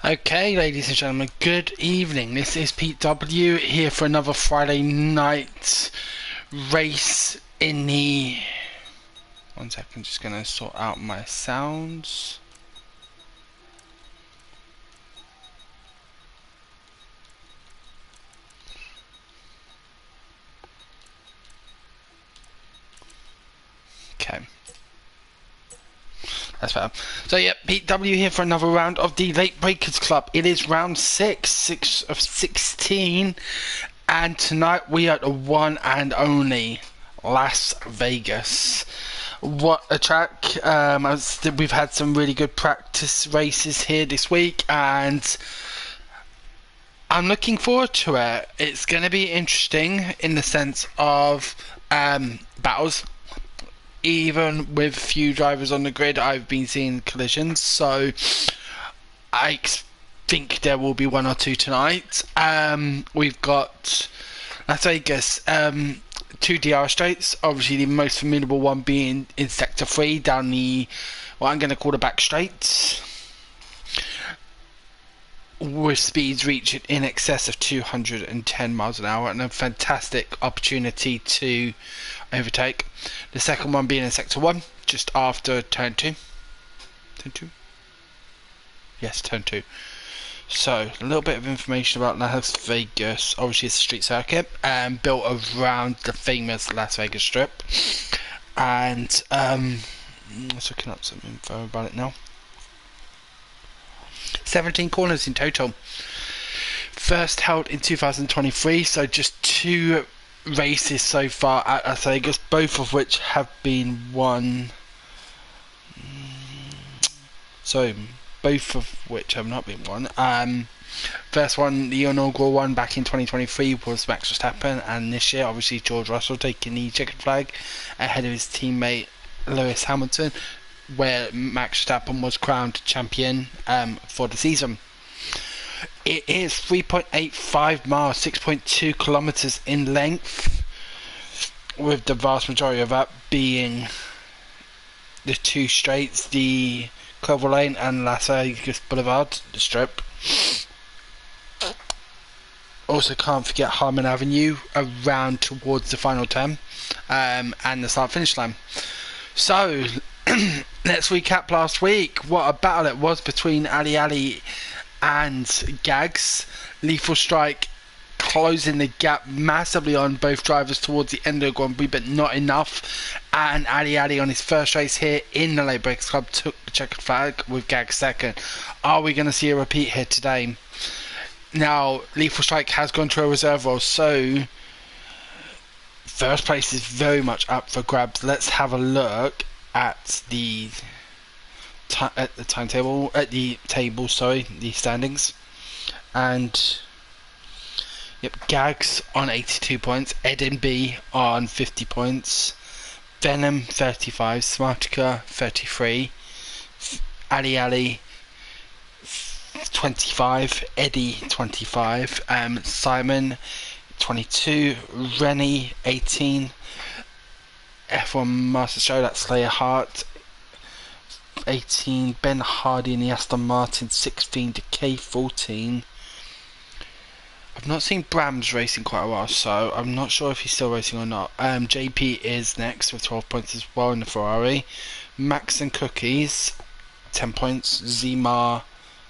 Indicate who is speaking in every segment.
Speaker 1: Okay, ladies and gentlemen, good evening. This is Pete W here for another Friday night race in the... One second, just going to sort out my sounds. Okay. That's better. So yeah, Pete W here for another round of the Late Breakers Club. It is round 6 of 16. And tonight we are at the one and only Las Vegas. What a track. We've had some really good practice races here this week, and I'm looking forward to it. It's going to be interesting in the sense of battles. Even with few drivers on the grid, I've been seeing collisions, so I think there will be one or two tonight. We've got Las Vegas, two DR straights. Obviously, the most formidable one being in Sector 3 down the, what I'm going to call the back straights, with speeds reaching in excess of 210 miles an hour, and a fantastic opportunity to overtake. The second one being in Sector 1, just after Turn 2. Turn 2? Yes, Turn 2. So, a little bit of information about Las Vegas. Obviously, it's a street circuit built around the famous Las Vegas Strip. And, I was looking up some info about it now. 17 corners in total. First held in 2023, so just two races so far at Las Vegas, both of which have been won. So, both of which have not been won. First one, the inaugural one back in 2023, was Max Verstappen, and this year, obviously, George Russell taking the checkered flag ahead of his teammate Lewis Hamilton, where Max Verstappen was crowned champion for the season. It is 3.85 miles, 6.2 kilometers in length, with the vast majority of that being the two straights, the Clover Lane and Las Vegas Boulevard, the Strip. Also, can't forget Harmon Avenue around towards the final turn, and the start-finish line. So, let's recap last week. What a battle it was between Ali Ali and Gags. Lethal Strike closing the gap massively on both drivers towards the end of the Grand Prix, but not enough. And Ali Ali on his first race here in the Late Breakers Club took the checkered flag with Gags second. Are we going to see a repeat here today? Now, Lethal Strike has gone to a reserve role, so first place is very much up for grabs. Let's have a look at the timetable, at the table, sorry, the standings. And yep, Gags on 82 points, Eden B on 50 points, Venom 35, Smartica 33, Ali Ali 25, Eddie 25, Simon 22, Rennie 18, F1 Master Show, that's Slayer Hart 18, Ben Hardy in the Aston Martin 16, Decay 14. I've not seen Brams racing quite a while, so I'm not sure if he's still racing or not. JP is next with 12 points as well in the Ferrari. Max and Cookies 10 points. Zmar,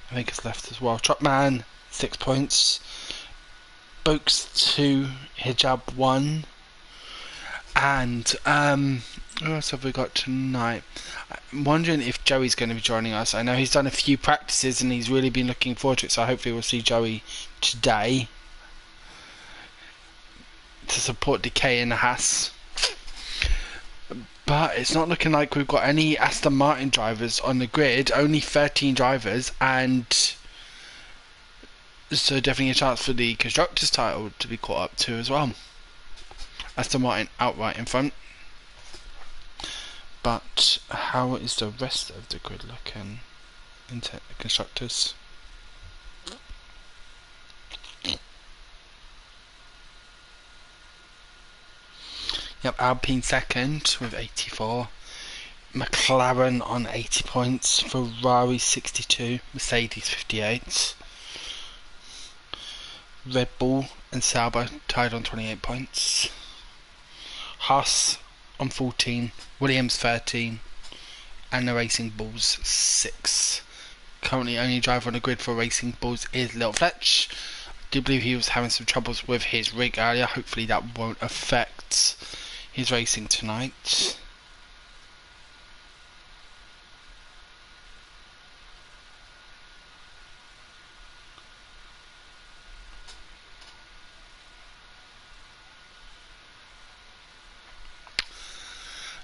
Speaker 1: I think, is left as well. Truckman 6 points. Bokes 2, Hijab 1. And who else have we got tonight? I'm wondering if Joey's going to be joining us. I know he's done a few practices and he's really been looking forward to it, so hopefully we'll see Joey today to support Decay and the Haas. But it's not looking like we've got any Aston Martin drivers on the grid, only 13 drivers, and so definitely a chance for the Constructors title to be caught up to as well. Aston Martin outright in front. But how is the rest of the grid looking in Constructors? Yep, Alpine second with 84. McLaren on 80 points, Ferrari 62, Mercedes 58, Red Bull and Sauber tied on 28 points, Haas on 14, Williams 13, and the Racing Bulls 6. Currently only driver on the grid for Racing Bulls is Little Fletch. I do believe he was having some troubles with his rig earlier. Hopefully that won't affect his racing tonight.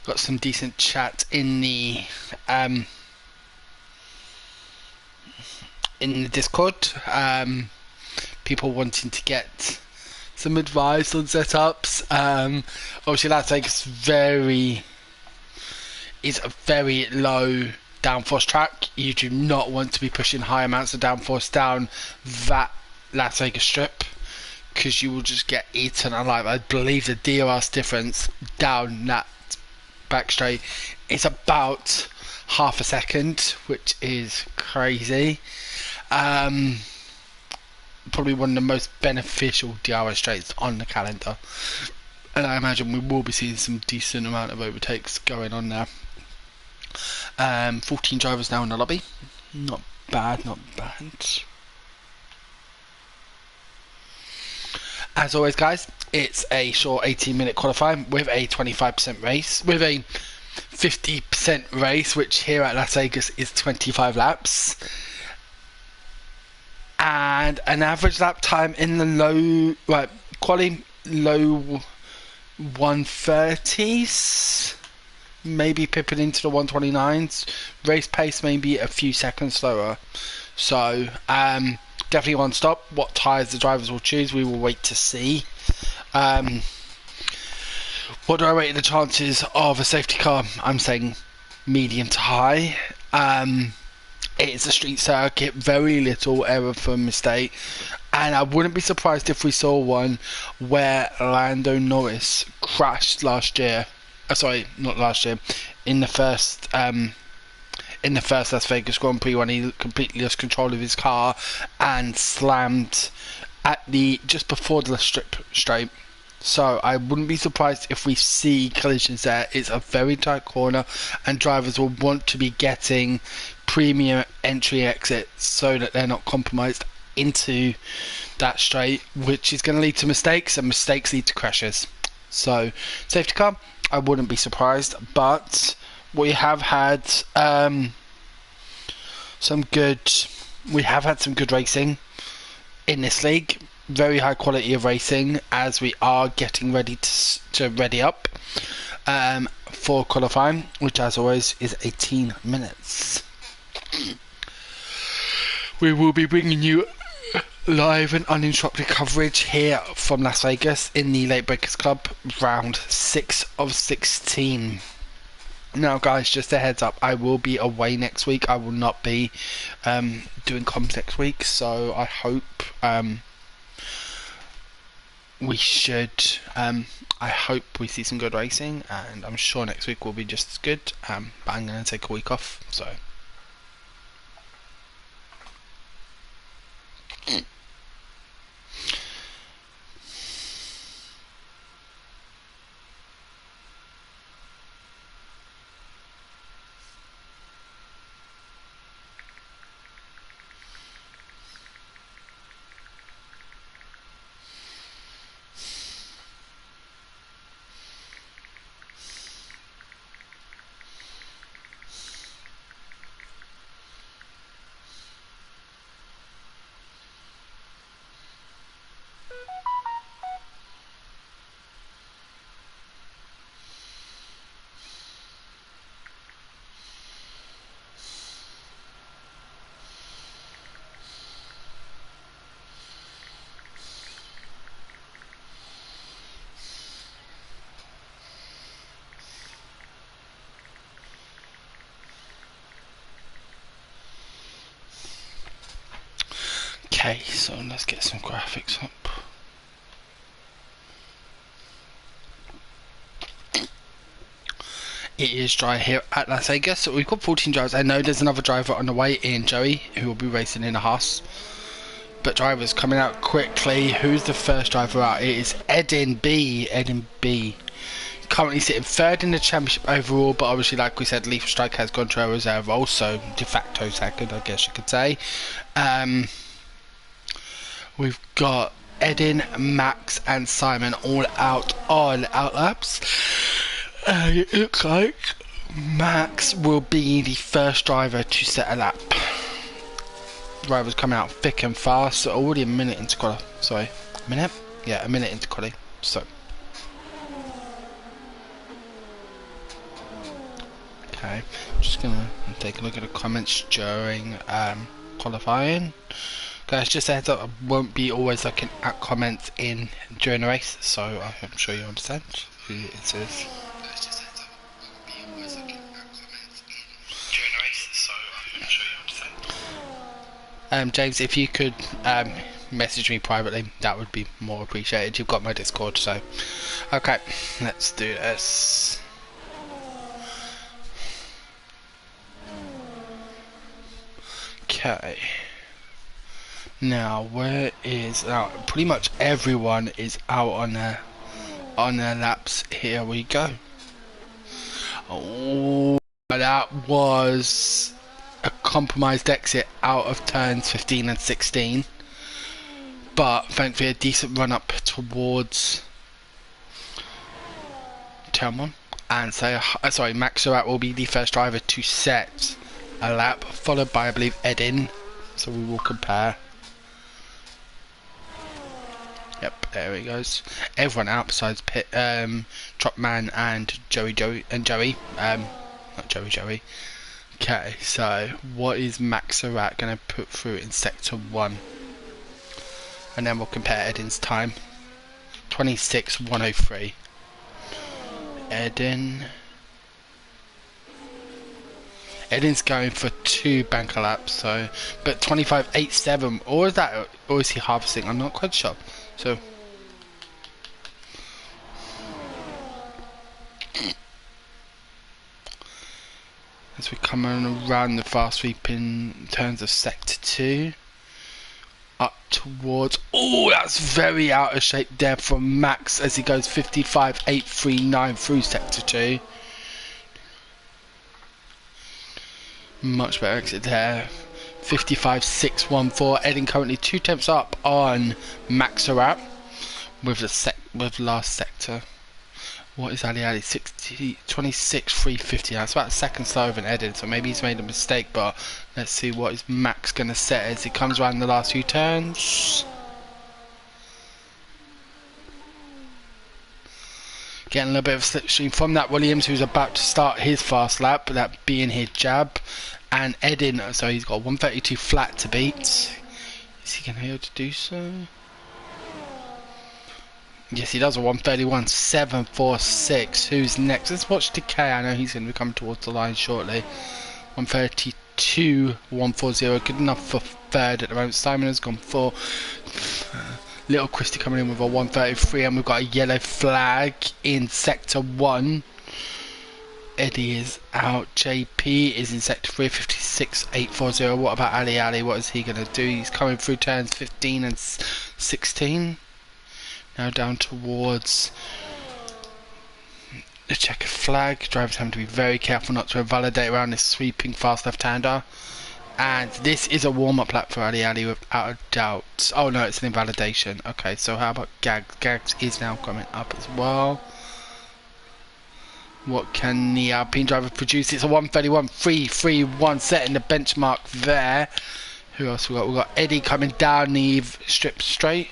Speaker 1: Got some decent chat in the Discord. People wanting to get some advice on setups. Obviously, Las Vegas is a very low downforce track. You do not want to be pushing high amounts of downforce down that Las Vegas strip, because you will just get eaten alive. I believe the DRS difference down that back straight is about half a second, which is crazy. Probably one of the most beneficial DRS straights on the calendar, and I imagine we will be seeing some decent amount of overtakes going on there. 14 drivers now in the lobby. Not bad, not bad. As always, guys, it's a short 18-minute qualifying with a 25% race, with a 50% race, which here at Las Vegas is 25 laps, and an average lap time in the low 130s, maybe pipping into the 129s. Race pace maybe a few seconds slower. So definitely one stop. What tyres the drivers will choose, we will wait to see. What do I rate the chances of a safety car? I'm saying medium to high. It's a street circuit, very little error from mistake, and I wouldn't be surprised if we saw one where Lando Norris crashed last year. Not last year. In the first Las Vegas Grand Prix, when he completely lost control of his car and slammed at just before the straight. So I wouldn't be surprised if we see collisions there. It's a very tight corner, and drivers will want to be getting premium entry exits so that they're not compromised into that straight, which is going to lead to mistakes, and mistakes lead to crashes. So safety car, I wouldn't be surprised, but we have had some good racing in this league. Very high quality of racing, as we are getting ready to ready up for qualifying, which as always is 18 minutes. We will be bringing you live and uninterrupted coverage here from Las Vegas in the Late Breakers Club, round 6 of 16. Now, guys, just a heads up, I will be away next week. I will not be doing comms next week, so I hope I hope we see some good racing, and I'm sure next week will be just as good, but I'm going to take a week off, so. Okay, so let's get some graphics up. It is dry here at Las Vegas. So we've got 14 drivers. I know there's another driver on the way in, Joey, who will be racing in a Haas. But drivers coming out quickly. Who's the first driver out? It is Edin B. Edin B. Currently sitting third in the championship overall, but obviously, like we said, Lethal Strike has gone to a reserve role, so de facto second, I guess you could say. We've got Edin, Max, and Simon all out on outlaps. It looks like Max will be the first driver to set a lap. Drivers coming out thick and fast, so already a minute into quali. Sorry, a minute? Yeah, a minute into quali. So. Okay, I'm just gonna take a look at the comments during qualifying. Guys, just a heads up, I won't be always looking at comments in during the race, so I'm sure you understand who it is. James, if you could message me privately, that would be more appreciated. You've got my Discord, so okay, let's do this. Okay. Now, where is pretty much everyone is out on their laps. Here we go. Oh, that was a compromised exit out of turns 15 and 16, but thankfully a decent run up towards turn 1. And so, sorry, Max Surratt will be the first driver to set a lap, followed by, I believe, Edin. So we will compare. Yep, there he goes. Everyone out besides Trotman and Joey. Not Joey. Okay, so what is Max Surratt going to put through in sector 1? And then we'll compare Edin's time. 26.103. Edin's going for 2 banker laps, so but 25.87, or is he harvesting? I'm not quite sure. So as we come around the fast sweep in terms of sector 2, up towards, oh, that's very out of shape there from Max as he goes 55.839 through sector 2. Much better exit there. 55.614. Edin currently 2 tenths up on Max Surratt with the last sector. What is Ali? 26.350. That's about a second slower than Edin, so maybe he's made a mistake. But let's see what is Max gonna set as he comes around the last few turns. Getting a little bit of a slipstream from that Williams, who's about to start his fast lap, that being his jab. And Edin, so he's got 132 flat to beat. Is he going to be able to do so? Yes, he does a 131.746. Who's next? Let's watch Decay. I know he's going to be coming towards the line shortly. 132.140. Good enough for third at the moment. Simon has gone for... Little Christie coming in with a 133, and we've got a yellow flag in sector 1. Eddie is out. JP is in sector 3, 56.840. What about Ali? What is he going to do? He's coming through turns 15 and 16. Now down towards the checkered flag. Drivers having to be very careful not to invalidate around this sweeping fast left-hander. And this is a warm-up lap for Ali without a doubt. Oh no, it's an invalidation. Okay, so how about Gags? Gags is now coming up as well. What can the Alpine driver produce? It's a 131.331, setting the benchmark there. Who else we got? We've got Eddie coming down the strip straight.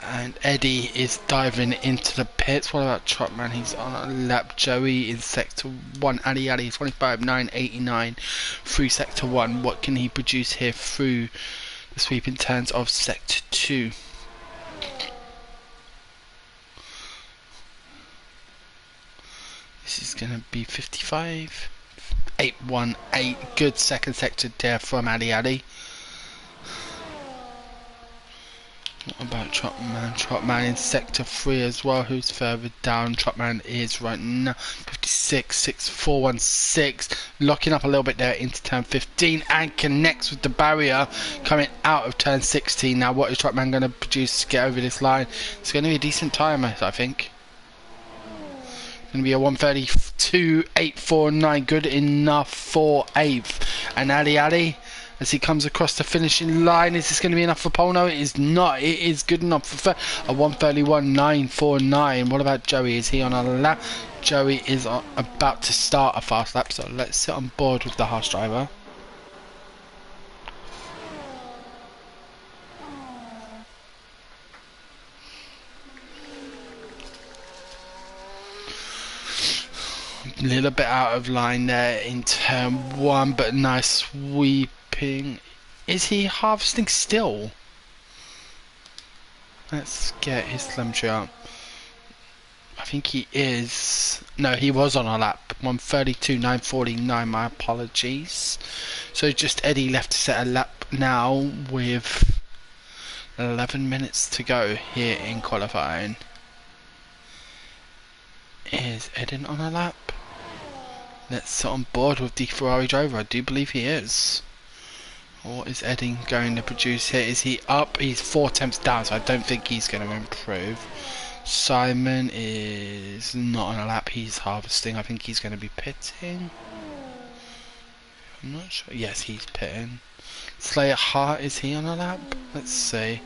Speaker 1: And Eddie is diving into the pits. What about Trotman? He's on a lap. Joey in sector 1. Ali 25.989 through sector 1. What can he produce here through the sweeping turns of sector 2? This is going to be 55. 818. Good second sector there from Ali Ali. What about Trotman? Trotman in sector 3 as well. Who's further down? Trotman is right now 56, 6416. Locking up a little bit there into turn 15 and connects with the barrier coming out of turn 16. Now, what is Trotman going to produce to get over this line? It's going to be a decent time, I think. Going to be a 132.849. Good enough for 8th. And Ali Ali, as he comes across the finishing line, is this going to be enough for pole? No, it is not. It is good enough for a 131.949. What about Joey? Is he on a lap? Joey is about to start a fast lap, so let's sit on board with the Haas driver. A little bit out of line there in turn 1, but nice sweeping. Is he harvesting still? Let's get his telemetry up. I think he is. No, he was on a lap. 132.949. My apologies. So just Eddie left to set a lap now with 11 minutes to go here in qualifying. Is Eden on a lap? Let's sit on board with the Ferrari driver. I do believe he is. What is Eddie going to produce here? Is he up? He's 4 tenths down, so I don't think he's going to improve. Simon is not on a lap. He's harvesting. I think he's going to be pitting. I'm not sure. Yes, he's pitting. Slayer Hart, is he on a lap? Let's see.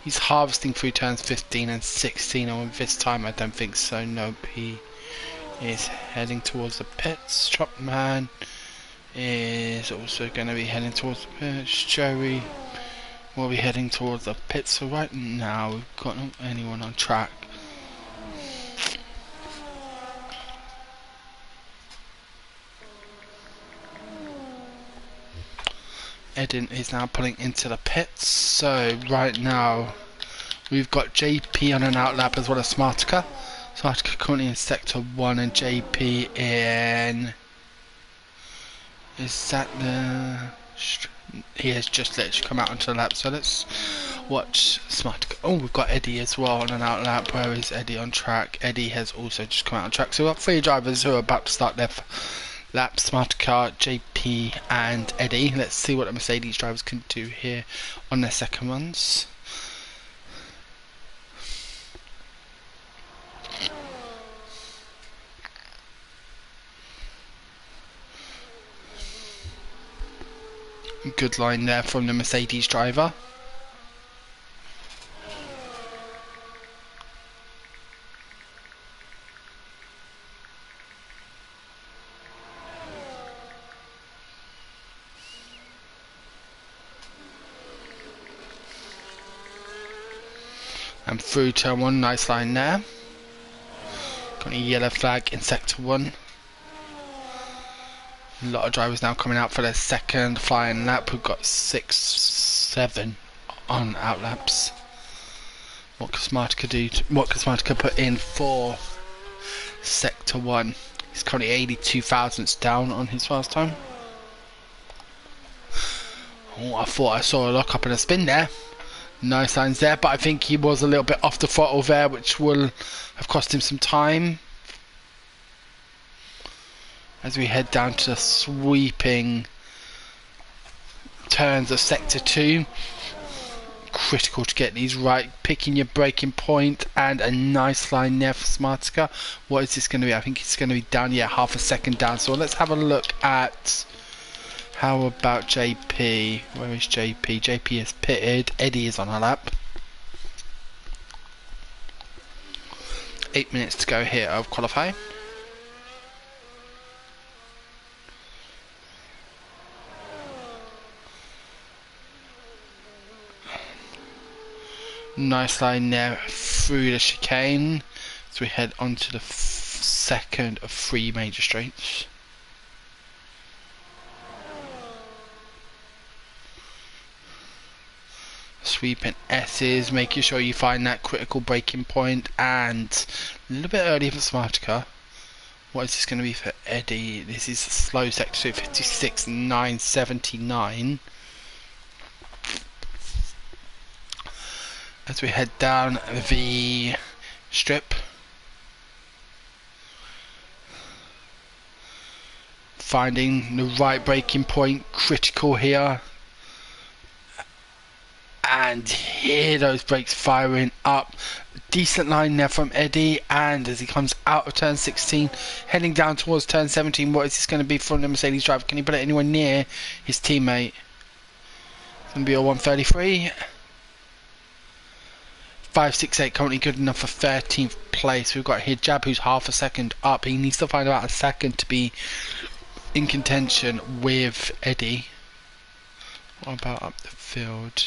Speaker 1: He's harvesting through turns 15 and 16. And this time, I don't think so. Nope, he is heading towards the pits. Trotman is also going to be heading towards the pits. Joey will be heading towards the pits. So right now we've got not anyone on track. Eden is now pulling into the pits. So right now we've got JP on an outlap as well as Smartica. Smartica currently in sector 1 and JP in... Is that the... He has just literally come out onto the lap, so let's watch Smartica. Oh, we've got Eddie as well on an outlap. Where is Eddie on track? Eddie has also just come out on track. So we've got 3 drivers who are about to start their lap. Smartica, JP and Eddie. Let's see what the Mercedes drivers can do here on their second runs. Good line there from the Mercedes driver. And through turn 1, nice line there. Got a yellow flag in sector 1. A lot of drivers now coming out for their second flying lap. We've got 6, 7 on outlaps. What can Smartica do? What can Smartica put in for sector 1? He's currently 82 thousandths down on his fast time. Oh, I thought I saw a lock up and a spin there. No signs there, but I think he was a little bit off the throttle there, which will have cost him some time. As we head down to the sweeping turns of sector 2. Critical to get these right. Picking your braking point and a nice line there for Smartica. What is this going to be? I think it's going to be down, yeah, half a second down. So let's have a look at... How about JP? Where is JP? JP is pitted. Eddie is on a lap. 8 minutes to go here of qualifying. Nice line there through the chicane as we head on to the second of 3 major straights. Sweeping S's, making sure you find that critical braking point, and a little bit early for Smartica. What is this going to be for Eddie? This is a slow sector 2, 56.979. As we head down the strip. Finding the right braking point, critical here. And hear those brakes firing up. Decent line there from Eddie, and as he comes out of turn 16, heading down towards turn 17, what is this going to be from the Mercedes driver? Can he put it anywhere near his teammate? It's going to be a 133. 568 currently good enough for 13th place. We've got Hijab who's half a second up. He needs to find about a second to be in contention with Eddie. What about up the field?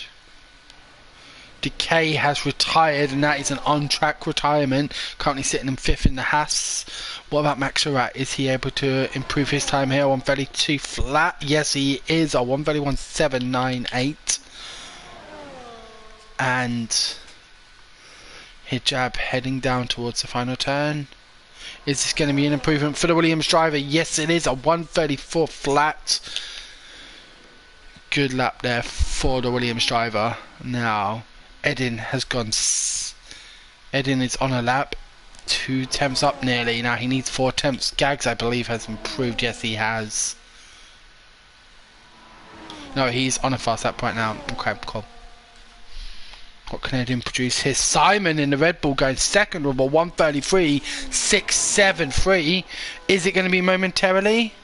Speaker 1: Decay has retired, and that is an on-track retirement. Currently sitting in 5th in the Haas. What about Max Surratt? Is he able to improve his time here? 132 flat. Yes, he is. A 131.798. And Hijab heading down towards the final turn. Is this going to be an improvement for the Williams driver? Yes, it is. A 134 flat. Good lap there for the Williams driver. Now Edin has gone. Edin is on a lap. 2 attempts up nearly. Now he needs 4 attempts. Gags, I believe, has improved. Yes, he has. No, he's on a fast lap right now. Okay, cool. What can Edin produce here? Simon in the Red Bull going second with a 133.673. Is it going to be momentarily?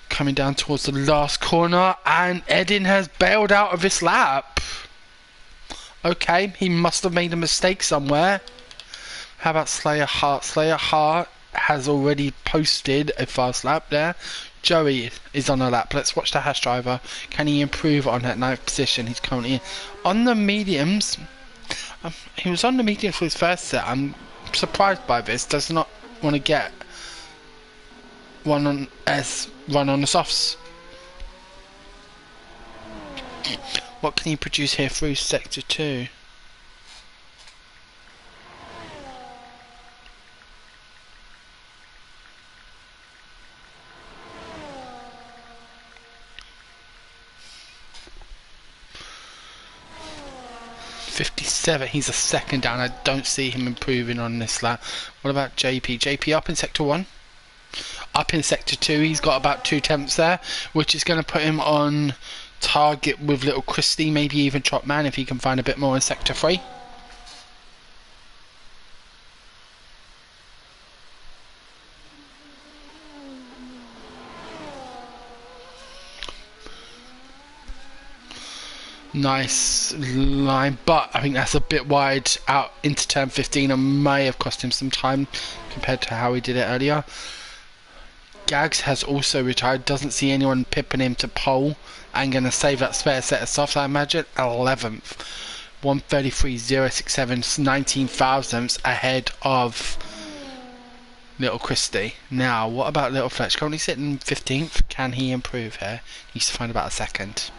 Speaker 1: Coming down towards the last corner, and Edin has bailed out of this lap. Okay, he must have made a mistake somewhere. How about Slayer Hart? Slayer Hart has already posted a fast lap there. Joey is on a lap. Let's watch the Haas driver. Can he improve on that 9th position? He's currently on the mediums. He was on the mediums for his first set. I'm surprised by this. Does not want to get one on run on the softs. What can he produce here through sector 2? .57. He's a second down. I don't see him improving on this lap. What about JP? JP up in sector 1. Up in sector 2, he's got about 2 attempts there, which is going to put him on target with Little Christie, maybe even Trotman if he can find a bit more in sector 3. Nice line, but I think that's a bit wide out into turn 15 and may have cost him some time compared to how he did it earlier. Gags has also retired, doesn't see anyone pipping him to pole, and going to save that spare set of softs, I imagine. 11th. 133.067, 19 thousandths ahead of Little Christie. Now, what about Little Fletch? Currently sitting 15th. Can he improve here? He needs to find about a second.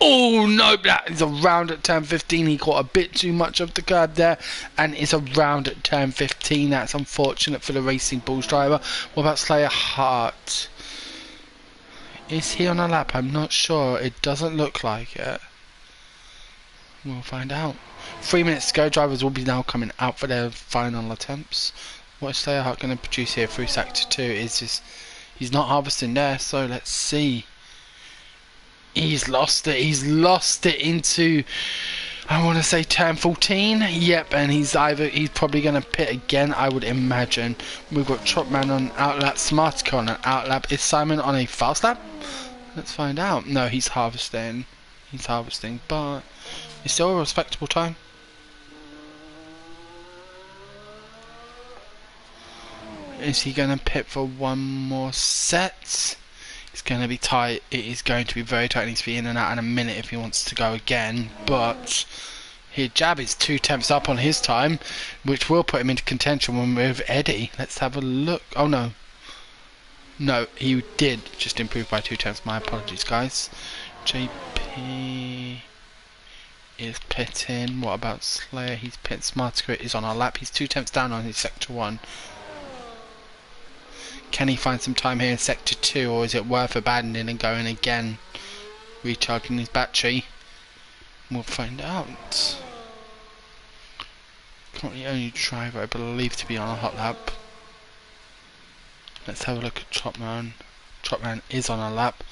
Speaker 1: Oh no, that is around at turn 15. He caught a bit too much of the curb there, and it's around at turn 15. That's unfortunate for the Racing Bulls driver. What about Slayer Hart? Is he on a lap? I'm not sure. It doesn't look like it. We'll find out. 3 minutes to go. Drivers will be now coming out for their final attempts. What is Slayer Hart going to produce here through sector 2? Is just he's not harvesting there, so let's see. He's lost it. He's lost it into, I want to say, turn 14. Yep, and he's probably going to pit again, I would imagine. We've got Trotman on outlap, Smartico on an outlap. Is Simon on a fast lap? Let's find out. No, he's harvesting. He's harvesting, but it's still a respectable time. Is he going to pit for one more set? It's going to be tight. It is going to be very tight. He needs to be in and out in a minute if he wants to go again. But Hijab is 2 tenths up on his time, which will put him into contention with Eddie. Let's have a look. Oh no. No, he did just improve by 2 tenths. My apologies, guys. JP is pitting. What about Slayer? He's pitting. Smartskrit is on our lap. He's 2 tenths down on his sector 1. Can he find some time here in sector 2, or is it worth abandoning and going again? Recharging his battery. We'll find out. Currently only driver I believe to be on a hot lap. Let's have a look at Trotman. Trotman is on a lap.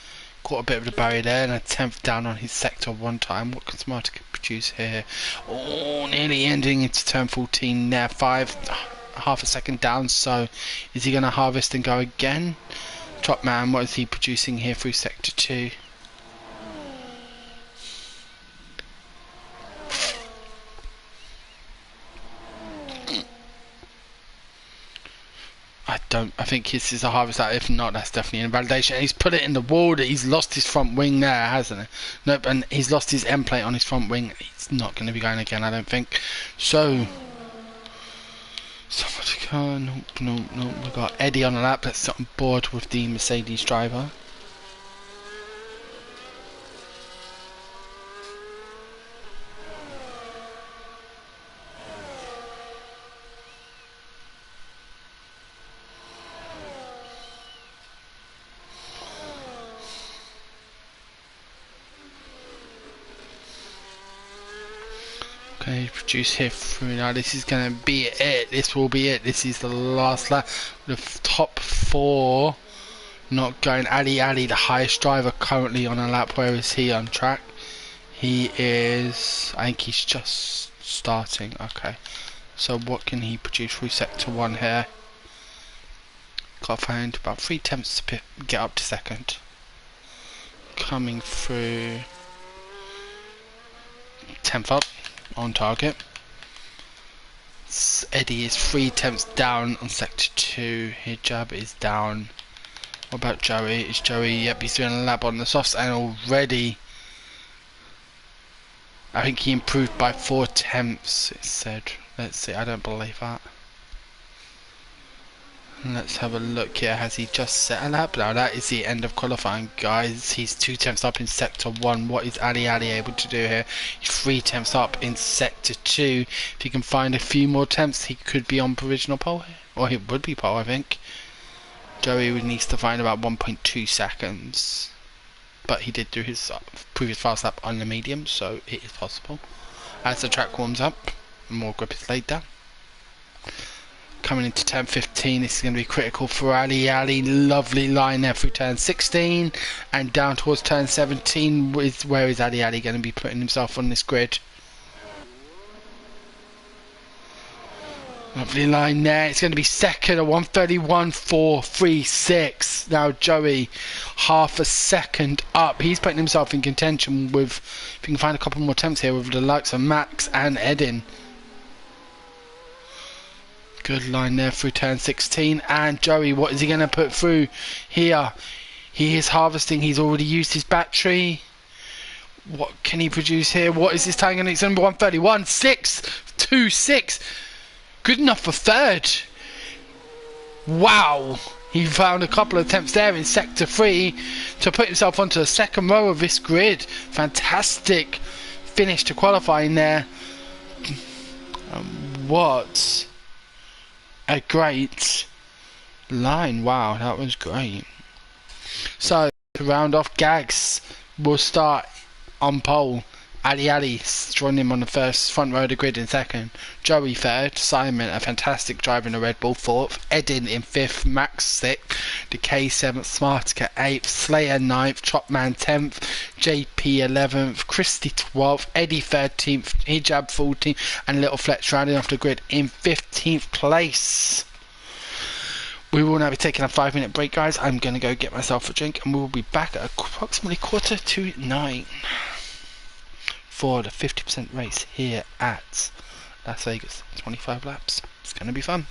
Speaker 1: Caught a bit of the barrier there and a 10th down on his sector 1 time. What can Smarter produce here? Oh, nearly ending into turn 14 there. 5, half a second down. So is he going to harvest and go again? Trotman, what is he producing here through sector 2? I think this is a harvest out. If not, that's definitely an invalidation. He's put it in the water. He's lost his front wing there, hasn't he? Nope, and he's lost his end plate on his front wing. He's not going to be going again, I don't think. So, someone to go. Nope. We've got Eddie on the lap. Let's sit on board with the Mercedes driver. Okay, produce here through now. This is going to be it. This will be it. This is the last lap. The top 4 not going. Ali, the highest driver currently on a lap. Where is he on track? He is, I think he's just starting. Okay, so what can he produce through sector 1 here? Got to find about 3 attempts to get up to second. Coming through 10th up. On target. Eddie is 3 attempts down on sector 2. Hijab is down. What about Joey? Is Joey? Yep, he's doing a lap on the softs, and already I think he improved by 4 attempts, it said. Let's see, I don't believe that. Let's have a look here. Has he just set a lap? Now that is the end of qualifying, guys. He's 2 attempts up in sector 1. What is Ali able to do here? He's 3 attempts up in sector 2. If he can find a few more attempts, he could be on provisional pole here. Or he would be pole, I think. Joey needs to find about 1.2 seconds. But he did do his previous fast lap on the medium, so it is possible. As the track warms up, more grip is laid down. Coming into turn 15, this is going to be critical for Ali. Lovely line there through turn 16 and down towards turn 17. Where is Ali going to be putting himself on this grid? Lovely line there. It's going to be second at 1:31.436. Now Joey, half a second up. He's putting himself in contention with, if you can find a couple more attempts here, with the likes of Max and Edin. Good line there through turn 16. And Joey, what is he going to put through here? He is harvesting. He's already used his battery. What can he produce here? What is his time? And it's number 1:31.626. Good enough for third. Wow. He found a couple of attempts there in sector 3 to put himself onto the second row of this grid. Fantastic finish to qualifying there. What a great line. Wow, that was great. So to round off, Gags will start on pole. Ali joining him on the front row of the grid in second. Joey third. Simon, a fantastic driver in the Red Bull, fourth. Edin in fifth. Max sixth. Decay seventh. Smartica eighth. Slayer ninth. Trotman 10th. JP 11th. Christy 12th. Eddie 13th. Hijab 14th. And Little Fletch rounding off the grid in 15th place. We will now be taking a 5-minute break, guys. I'm going to go get myself a drink and we will be back at approximately 8:45 for the 50% race here at Las Vegas. 25 laps. It's going to be fun.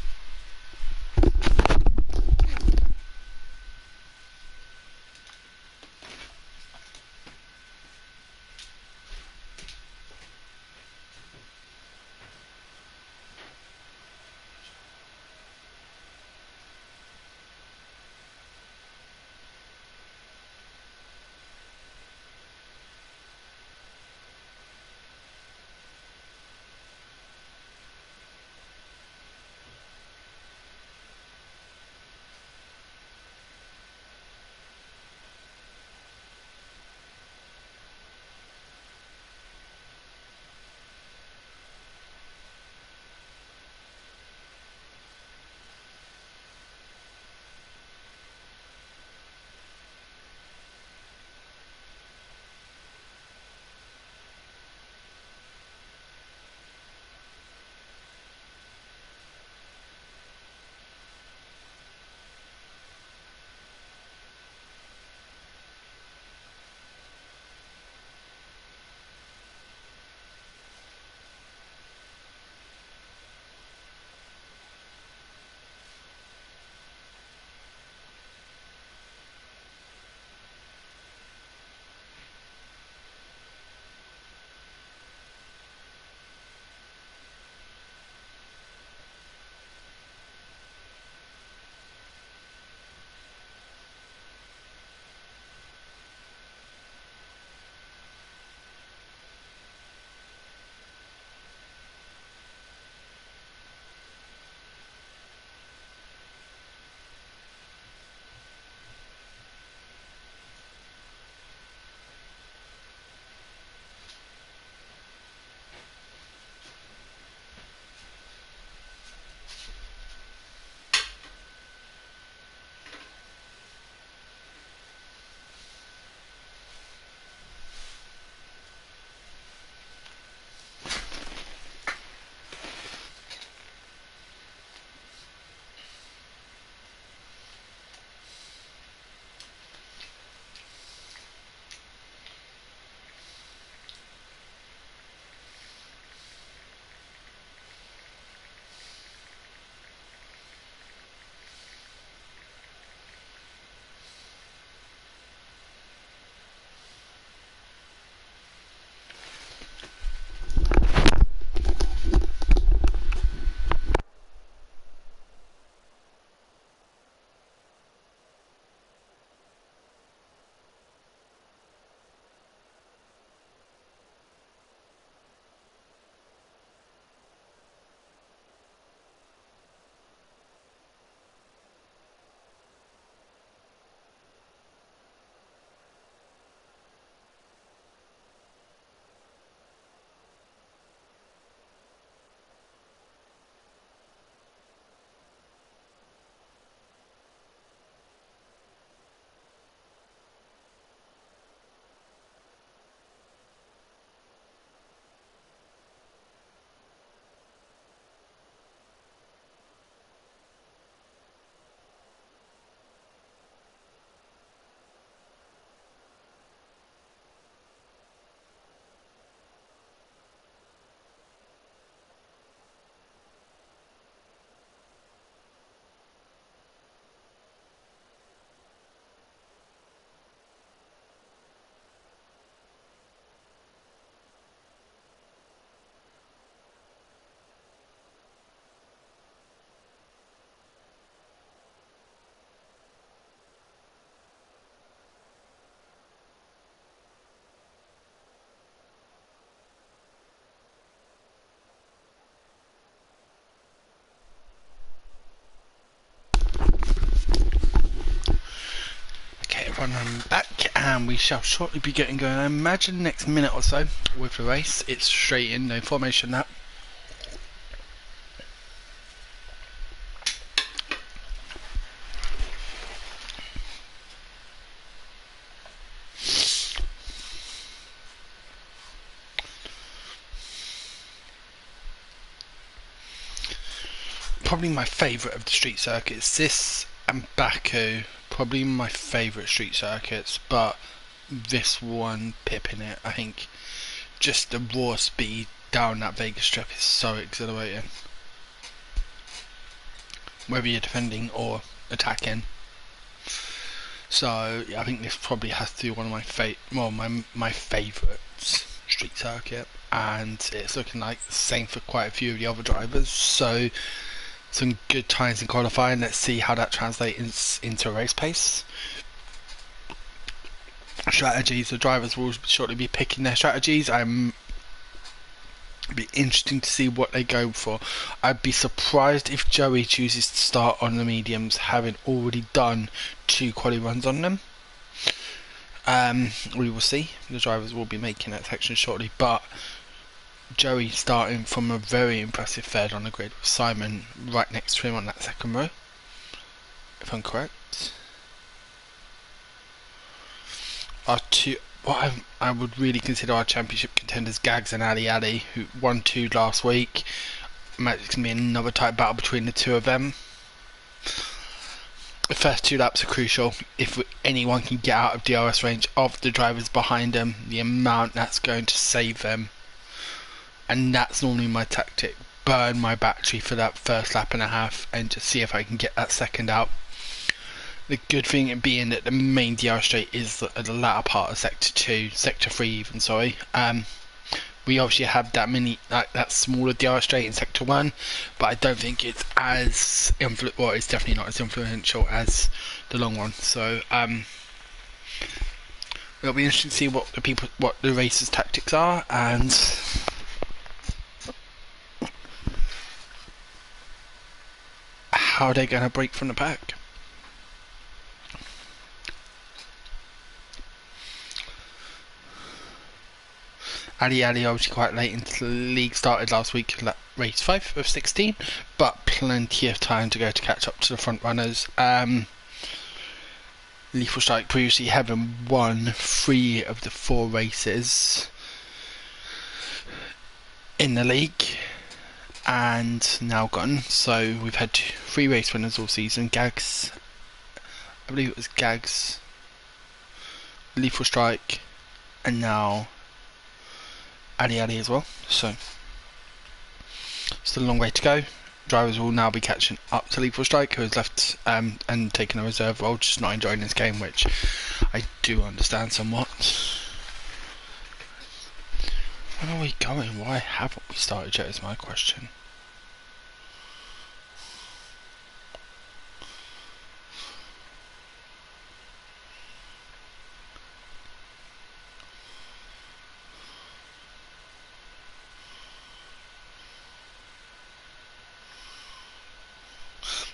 Speaker 1: everyone, I'm back and we shall shortly be getting going. I imagine the next minute or so with the race. It's straight in, no formation that. Probably my favourite of the street circuits. This and Baku, probably my favourite street circuits, but this one pipping it. I think just the raw speed down that Vegas strip is so exhilarating. Whether you're defending or attacking. So yeah, I think this probably has to be one of my favourites street circuit, and it's looking like the same for quite a few of the other drivers. So some good times in qualifying. Let's see how that translates into race pace. Strategies, the drivers will shortly be picking their strategies. It'd be interesting to see what they go for. I'd be surprised if Joey chooses to start on the mediums, having already done 2 quali runs on them. We will see. The drivers will be making that section shortly, but Joey starting from a very impressive third on the grid with Simon right next to him on that second row, if I'm correct. Our two, what I would really consider our championship contenders, Gags and Ali Ali, who won 2 last week. It's going to be another tight battle between the two of them. The first 2 laps are crucial. If anyone can get out of DRS range of the drivers behind them, the amount that's going to save them. And that's normally my tactic. Burn my battery for that first lap and a half and just see if I can get that second out. The good thing being that the main DRS straight is the latter part of sector 2, sector 3 even, sorry. We obviously have that smaller DRS straight in sector 1, but I don't think it's as it's definitely not as influential as the long one. So it'll be interesting to see what the racers' tactics are and how they're going to break from the pack. Ali Ali obviously quite late into the league, started last week, race 5 of 16, but plenty of time to go to catch up to the front runners. Lethal Strike previously having won 3 of the 4 races in the league and now gone. So we've had 3 race winners all season. Gags, I believe it was Gags, Lethal Strike, and now Ali Ali as well. So still a long way to go. Drivers will now be catching up to Lethal Strike, who has left and taken a reserve role, just not enjoying this game, which I do understand somewhat. Where are we going? Why haven't we started yet is my question.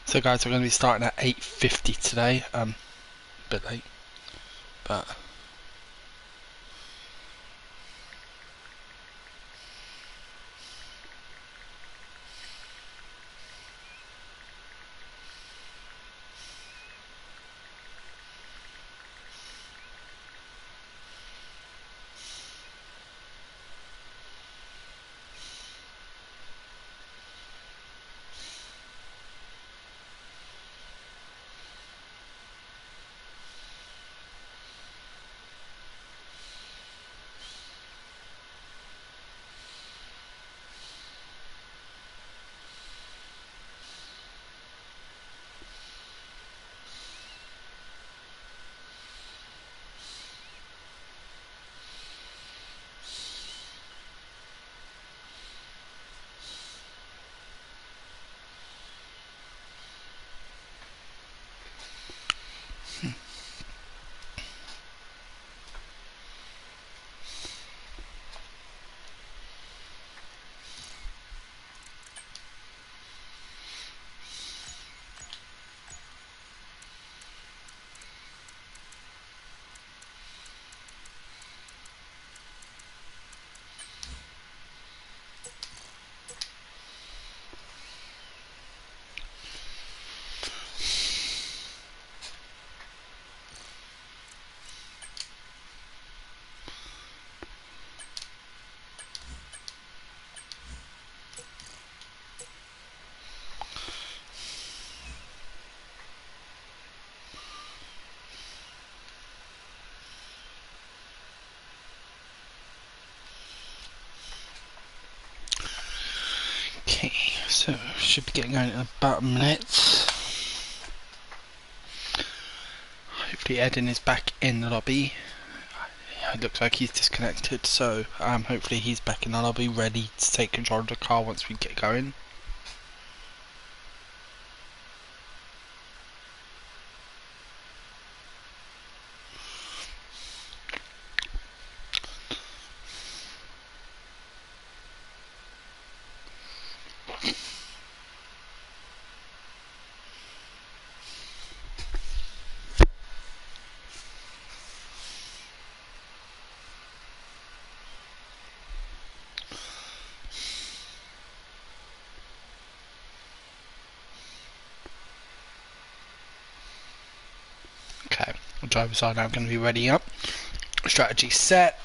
Speaker 1: So guys, we're going to be starting at 8:50 today, a bit late, but So, should be getting going in about a minute. Hopefully Eden is back in the lobby. It looks like he's disconnected, so hopefully he's back in the lobby ready to take control of the car once we get going. Okay, the drivers are now going to be ready up. Strategy set.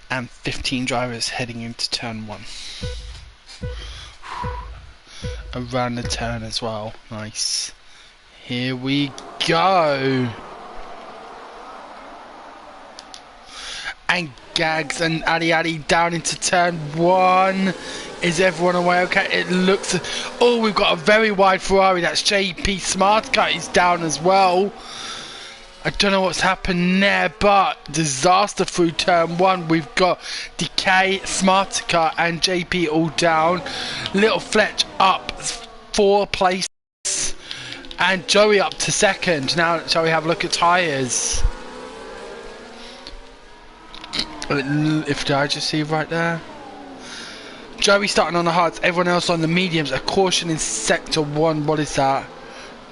Speaker 1: And 15 drivers heading into turn 1. Around the turn as well. Nice. Here we go. And Gags and Ali down into turn 1. Is everyone away? Okay, it looks... Oh, we've got a very wide Ferrari. That's JP Smartcut is down as well. I don't know what's happened there, but disaster through turn 1. We've got Decay, Smartcut and JP all down. Little Fletch up 4 places. And Joey up to 2nd. Now, shall we have a look at tyres? If I just see right there. Joey starting on the hards, everyone else on the mediums. A caution in sector 1. What is that?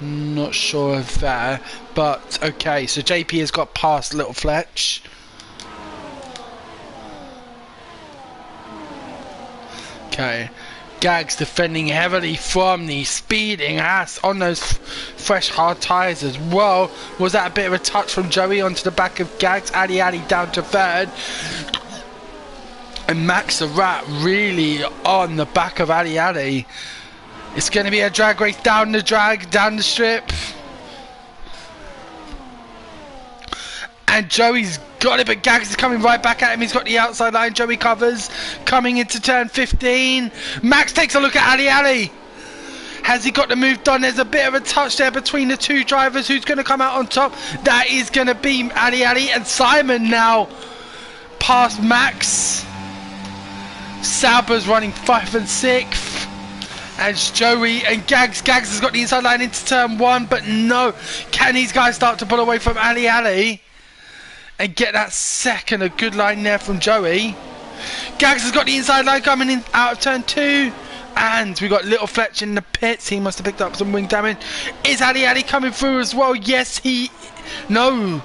Speaker 1: Not sure of that. But okay, so JP has got past Little Fletch. Okay. Gags defending heavily from the speeding ass on those fresh hard tyres as well. Was that a bit of a touch from Joey onto the back of Gags? Ali down to 3rd. And Max the Rat really on the back of Ali. It's going to be a drag race down the strip. And Joey's got it, but Gags is coming right back at him. He's got the outside line. Joey covers. Coming into turn 15. Max takes a look at Ali. Has he got the move done? There's a bit of a touch there between the 2 drivers. Who's going to come out on top? That is going to be Ali and Simon now past Max. Sauber's running 5th and 6th. And Joey and Gags. Gags has got the inside line into turn 1, but no. Can these guys start to pull away from Ali and get that 2nd? A good line there from Joey. Gags has got the inside line coming in out of turn 2. And we got Little Fletch in the pits. He must have picked up some wing damage. Is Ali coming through as well? Yes, no.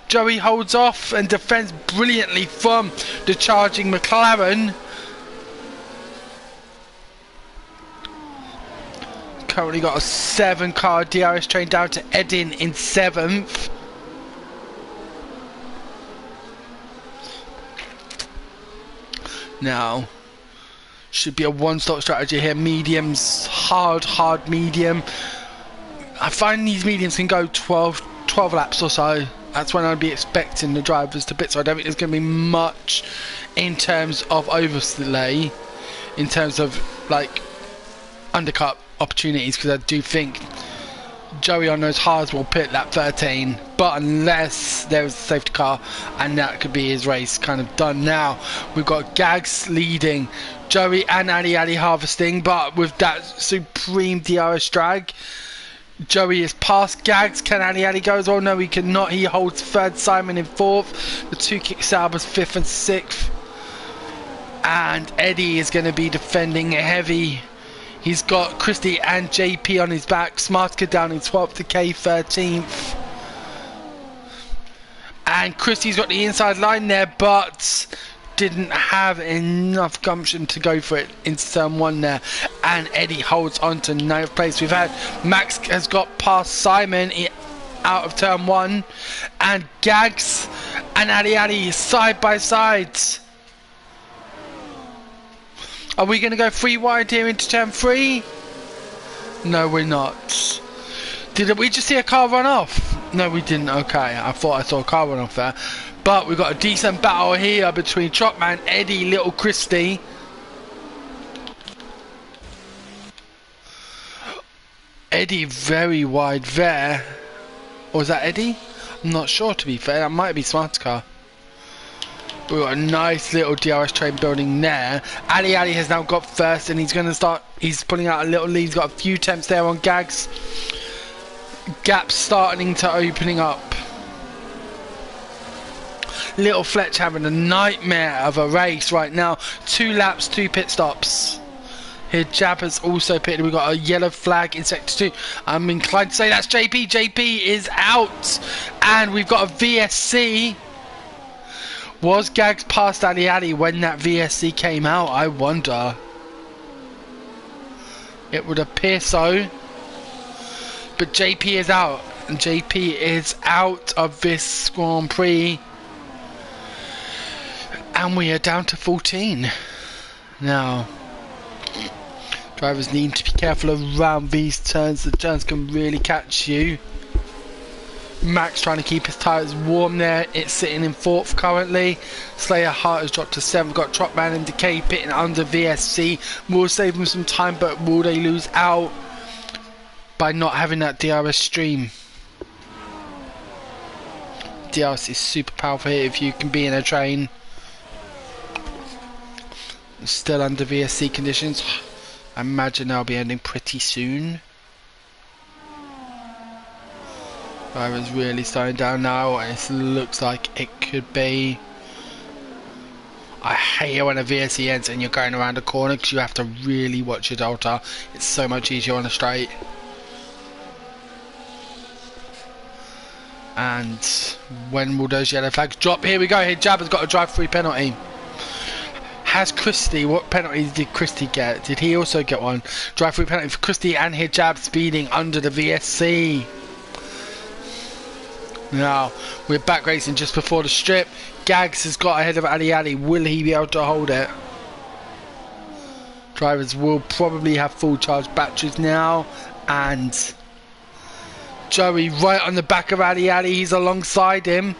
Speaker 1: Joey holds off and defends brilliantly from the charging McLaren. Currently got a 7-car DRS train down to Eden in 7th. Now, should be a one-stop strategy here. Mediums, hard medium. I find these mediums can go 12 laps or so. That's when I'd be expecting the drivers to pit, so I don't think there's going to be much in terms of overlay, in terms of like undercut opportunities, because I do think Joey on those hards will pit lap 13, but unless there's a safety car, and that could be his race kind of done. Now we've got Gags leading, Joey and Ali harvesting, but with that supreme DRS drag, Joey is past Gags. Can Ali go as well? No, he cannot. He holds 3rd, Simon in 4th, the 2 kick Saubers 5th and 6th, and Eddie is going to be defending heavy. He's got Christy and JP on his back. Smartka down in 12th, Decay 13th. And Christy's got the inside line there, but didn't have enough gumption to go for it into turn 1 there. And Eddie holds on to 9th place. We've had Max has got past Simon out of turn 1. And Gags and Ali side by side. Are we going to go 3 wide here into turn 3? No, we're not. Did we just see a car run off? No, we didn't. Okay, I thought I saw a car run off there. But we've got a decent battle here between Trotman, Eddie, Little Christy. Eddie very wide there. Or is that Eddie? I'm not sure, to be fair. That might be Smartcar. We've got a nice little DRS train building there. Ali has now got first, and he's going to start. He's pulling out a little lead. He's got a few attempts there on Gags. Gaps starting to opening up. Little Fletch having a nightmare of a race right now. 2 laps, 2 pit stops. Here Jabba's also pitted. We've got a yellow flag in sector 2. I'm inclined to say that's JP. JP is out. And we've got a VSC. Was Gags past Ali when that VSC came out? I wonder. It would appear so. But JP is out. And JP is out of this Grand Prix. And we are down to 14. Now, drivers need to be careful around these turns. The turns can really catch you. Max trying to keep his tyres warm there. It's sitting in 4th currently. Slayer Hart has dropped to 7th. We've got Trotman and Decay pitting under VSC. Will save them some time, but will they lose out by not having that DRS stream? DRS is super powerful here if you can be in a train. Still under VSC conditions. I imagine they'll be ending pretty soon. Driver's really slowing down now, and it looks like it could be. I hate it when a VSC ends and you're going around a corner because you have to really watch your delta. It's so much easier on a straight. And when will those yellow flags drop? Here we go. Here Jabba's got a drive-through penalty. Has Christy, what penalties did Christy get? Did he also get one? Drive-through penalty for Christy and Hijab speeding under the VSC. Now, we're back racing just before the strip. Gags has got ahead of Ali. Will he be able to hold it? Drivers will probably have full charge batteries now. And Joey right on the back of Ali. He's alongside him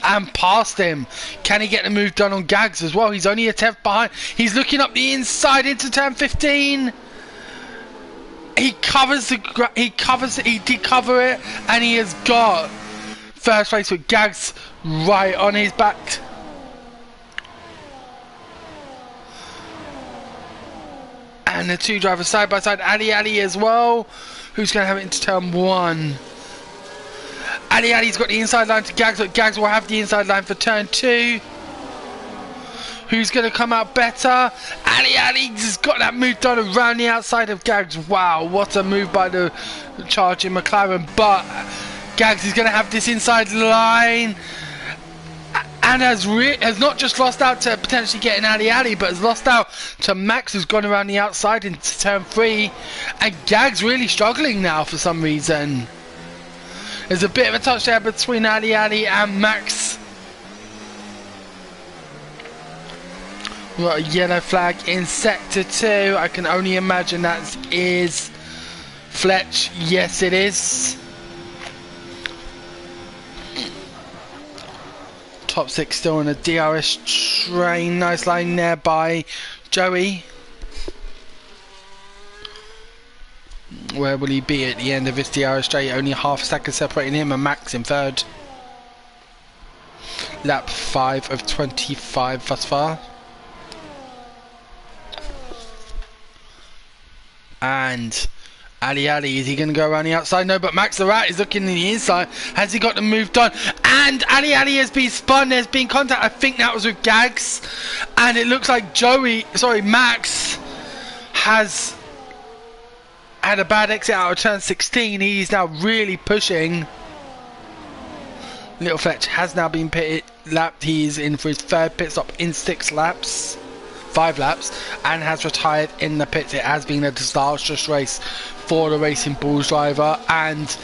Speaker 1: and past him. Can he get the move done on Gags as well? He's only a 10th behind. He's looking up the inside into turn 15. He did cover it, and he has got first place with Gags right on his back. And the 2 drivers side by side. Ali as well. Who's going to have it into turn 1? Ali's got the inside line to Gags, but Gags will have the inside line for turn 2. Who's going to come out better? Ali's got that move done around the outside of Gags. Wow, what a move by the charging McLaren. But Gags is going to have this inside line. And has not just lost out to potentially getting Ali, but has lost out to Max, who's gone around the outside into turn 3. And Gags really struggling now for some reason. There's a bit of a touch there between Ali and Max. We've got a yellow flag in sector 2. I can only imagine that is Fletch. Yes, it is. Top 6 still on a DRS train. Nice line there by Joey. Where will he be at the end of this DRS straight? Only half a second separating him and Max in 3rd. Lap 5 of 25 thus far. And Ali, is he going to go around the outside? No, but Max the Rat is looking in the inside. Has he got the move done? And Ali has been spun. There's been contact. I think that was with Gags. And it looks like Max has had a bad exit out of turn 16. He's now really pushing. Little Fletch has now been lapped. He's in for his 3rd pit stop in 5 laps, and has retired in the pits. It has been a disastrous race for the Racing Bulls driver, and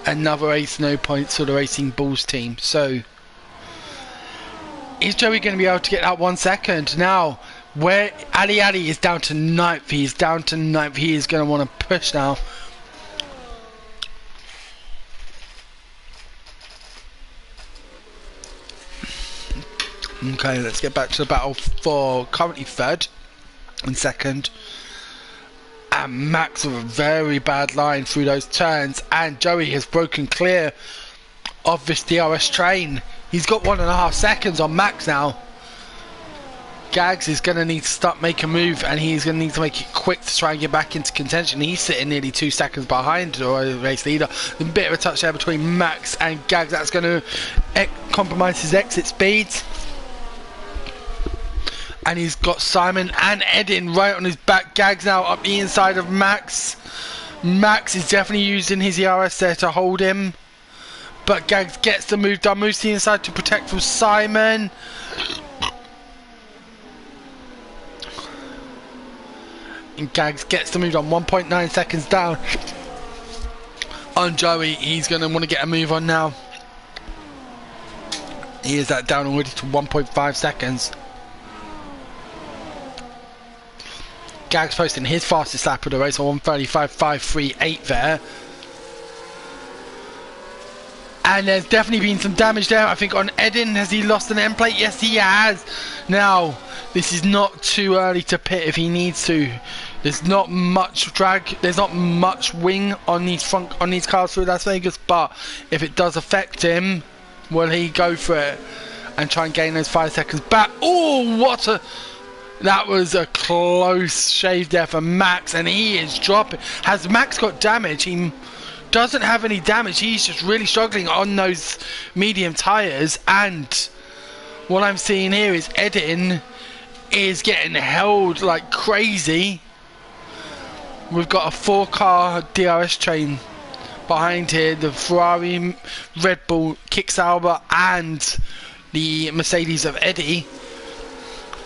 Speaker 1: another race, no points for the Racing Bulls team. So, is Joey going to be able to get that 1 second? Now, where Ali is down to 9th, he's down to 9th. He is going to want to push now. Okay, let's get back to the battle for currently third and second. And Max with a very bad line through those turns, and Joey has broken clear of this DRS train. He's got 1.5 seconds on Max now. Gags is going to need to start making a move, and he's going to need to make it quick to try and get back into contention. He's sitting nearly 2 seconds behind the race leader. A bit of a touch there between Max and Gags. That's going to compromise his exit speed. And he's got Simon and Edin right on his back. Gags now up the inside of Max. Max is definitely using his ERS there to hold him. But Gags gets the move done. Moves to the inside to protect from Simon. And Gags gets the move on. 1.9 seconds down on Joey. He's going to want to get a move on now. He is that down already to 1.5 seconds. Gags posting his fastest lap of the race on 1:35.538 there. And there's definitely been some damage there, I think, on Edin. Has he lost an end plate? Yes, he has. Now, this is not too early to pit if he needs to. There's not much drag, there's not much wing on these cars through Las Vegas, but if it does affect him, will he go for it and try and gain those 5 seconds back? Oh, what a... That was a close shave there for Max, and he is dropping. Has Max got damage? He doesn't have any damage. He's just really struggling on those medium tyres, and what I'm seeing here is Edin is getting held like crazy. We've got a 4-car DRS train behind here. The Ferrari, Red Bull, Kick Sauber, and the Mercedes of Eddie.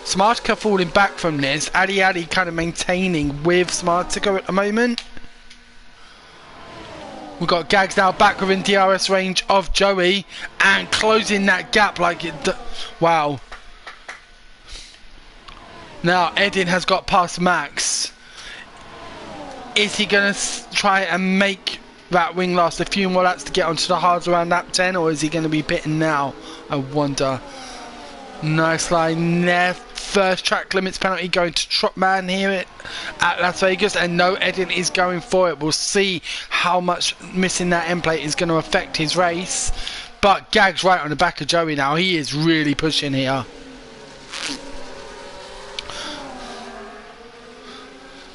Speaker 1: Smartica falling back from this. Adi kind of maintaining with Smartica at the moment. We've got Gags now back within DRS range of Joey and closing that gap like it... Wow. Now Edin has got past Max. Is he going to try and make that wing last a few more laps to get onto the hards around lap 10, or is he going to be pitting now? I wonder. Nice line there. First track limits penalty going to Trotman here at Las Vegas, and no, Edin is going for it. We'll see how much missing that end plate is going to affect his race. But Gags right on the back of Joey now. He is really pushing here.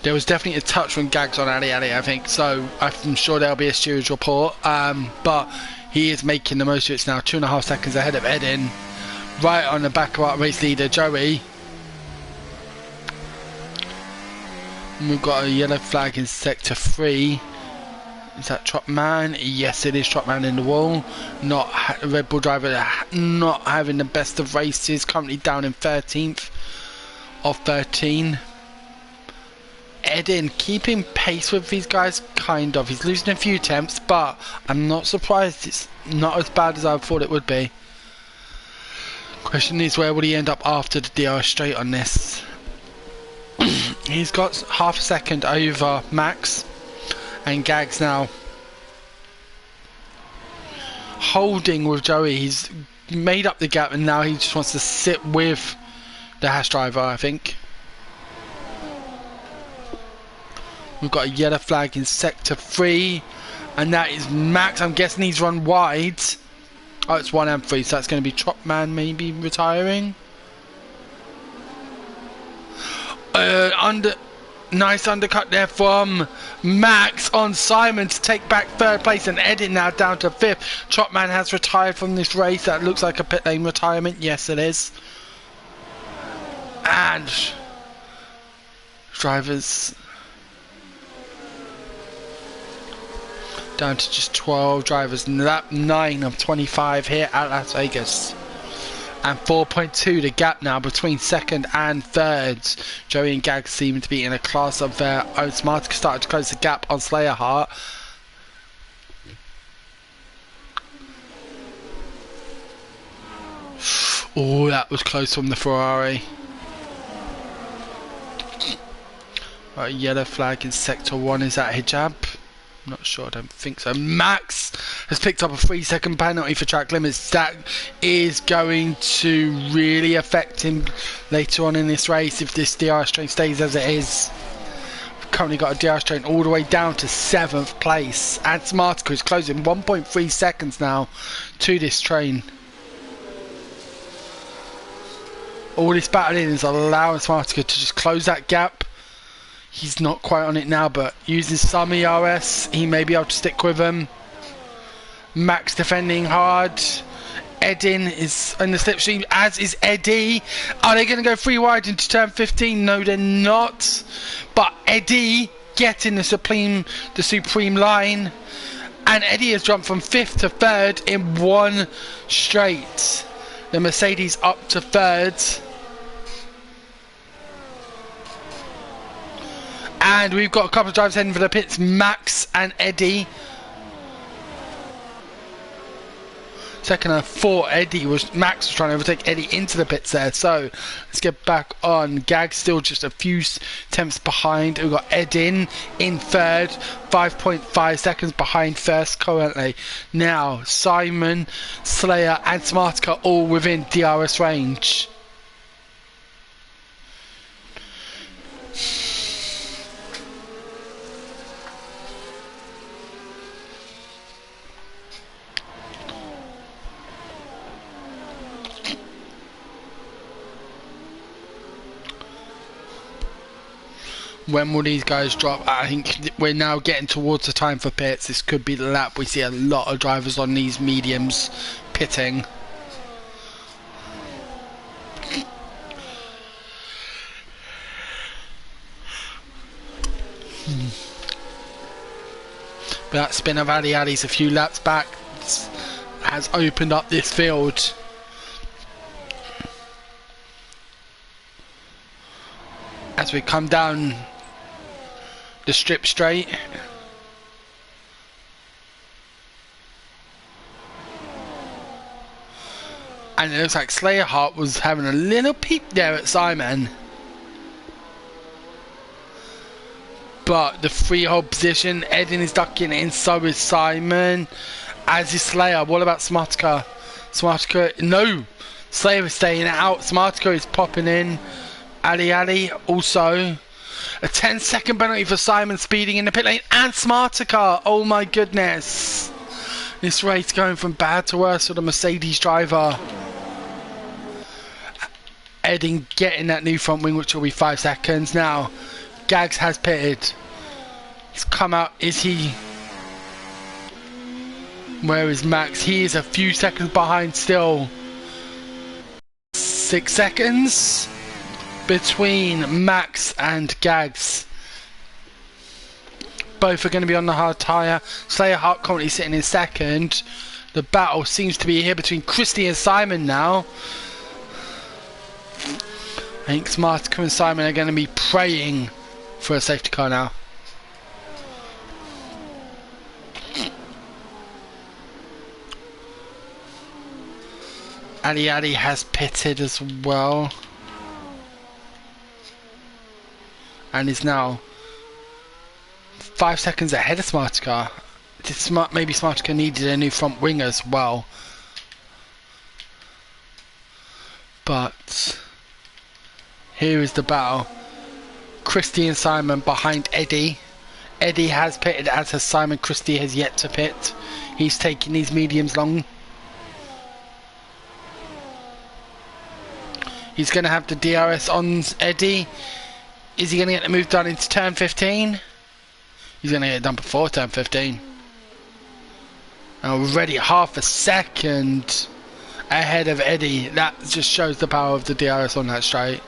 Speaker 1: There was definitely a touch from Gags on Ali, I think, so I'm sure there'll be a steerage report. But he is making the most of it now. 2.5 seconds ahead of Edin. Right on the back of our race leader, Joey. And we've got a yellow flag in sector 3. Is that Trotman? Yes, it is Trotman in the wall. Not Red Bull driver, not having the best of races. Currently down in 13th of 13. Edin keeping pace with these guys, kind of. He's losing a few attempts, but I'm not surprised it's not as bad as I thought it would be. Question is, where would he end up after the DRS straight on this? He's got half a second over Max, and Gags now holding with Joey. He's made up the gap, and now he just wants to sit with the Haas driver, I think. We've got a yellow flag in sector 3, and that is Max. I'm guessing he's run wide. Oh, it's 1 and 3, so that's going to be Trotman maybe retiring. Nice undercut there from Max on Simon to take back 3rd place, and Edin now down to 5th. Trotman has retired from this race. That looks like a pit lane retirement. Yes, it is. And drivers down to just 12 drivers. Lap 9 of 25 here at Las Vegas. And 4.2 the gap now between 2nd and 3rd. Joey and Gags seem to be in a class of their own. Smartica started to close the gap on Slayer Heart. Oh, that was close from the Ferrari. Right, yellow flag in sector 1. Is that hijab? Not sure, I don't think so. Max has picked up a 3-second penalty for track limits. That is going to really affect him later on in this race if this DRS train stays as it is. We've currently got a DRS train all the way down to 7th place. And Smartico is closing 1.3 seconds now to this train. All this battling is allowing Smartico to just close that gap. He's not quite on it now, but using some ERS, he may be able to stick with him. Max defending hard. Edin is in the slipstream, as is Eddie. Are they going to go 3 wide into turn 15? No, they're not. But Eddie getting the supreme line. And Eddie has jumped from 5th to 3rd in one straight. The Mercedes up to 3rd. And we've got a couple of drivers heading for the pits, Max and Eddie. Second and 4, Max was trying to overtake Eddie into the pits there. So let's get back on. Gag still just a few tenths behind. We've got Edin in 3rd, 5.5 seconds behind first currently. Now Simon, Slayer and Smartica all within DRS range. When will these guys drop? I think we're now getting towards the time for pits. This could be the lap. We see a lot of drivers on these mediums pitting. But that spin of Ali Ali's a few laps back has opened up this field. As we come down the strip straight. And it looks like Slayerheart was having a little peep there at Simon. But the freehold position, Edin is ducking in, so is Simon. As is Slayer. What about Smartica? Smartica, no. Slayer is staying out. Smartica is popping in. Ali also. A 10-second penalty for Simon speeding in the pit lane and Smartica. Oh my goodness. This race going from bad to worse for the Mercedes driver. Edin getting that new front wing, which will be 5 seconds. Now, Gags has pitted. He's come out. Is he? Where is Max? He is a few seconds behind still. 6 seconds between Max and Gags. Both are going to be on the hard tyre. Slayerheart currently sitting in second. The battle seems to be here between Christy and Simon now. I think Smartica and Simon are going to be praying for a safety car now. Ali has pitted as well. And is now 5 seconds ahead of Smartica. Maybe Smartica needed a new front wing as well. But here is the battle. Christy and Simon behind Eddie. Eddie has pitted, as has Simon. Christy has yet to pit. He's taking these mediums long. He's going to have the DRS on Eddie. Is he going to get the move done into turn 15? He's going to get it done before turn 15. Already half a second ahead of Eddie. That just shows the power of the DRS on that straight.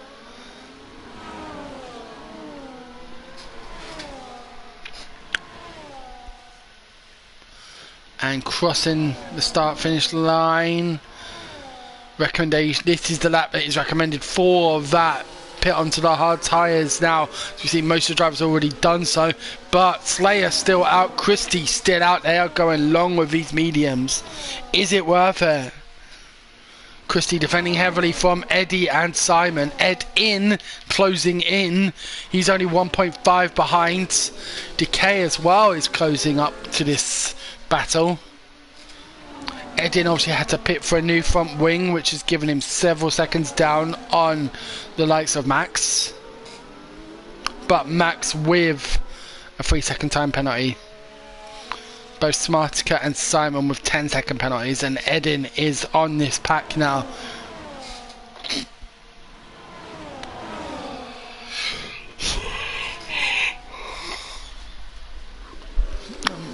Speaker 1: And crossing the start-finish line. Recommendation. This is the lap that is recommended for that pit onto the hard tyres now. As you see, most of the drivers have already done so, but Slayer still out, Christy still out. They are going long with these mediums. Is it worth it? Christie defending heavily from Eddie and Simon. Ed in, closing in. He's only 1.5 behind. Decay as well is closing up to this battle. Edin obviously had to pit for a new front wing, which has given him several seconds down on the likes of Max. But Max with a 3-second time penalty. Both Smartica and Simon with 10-second penalties, and Edin is on this pack now.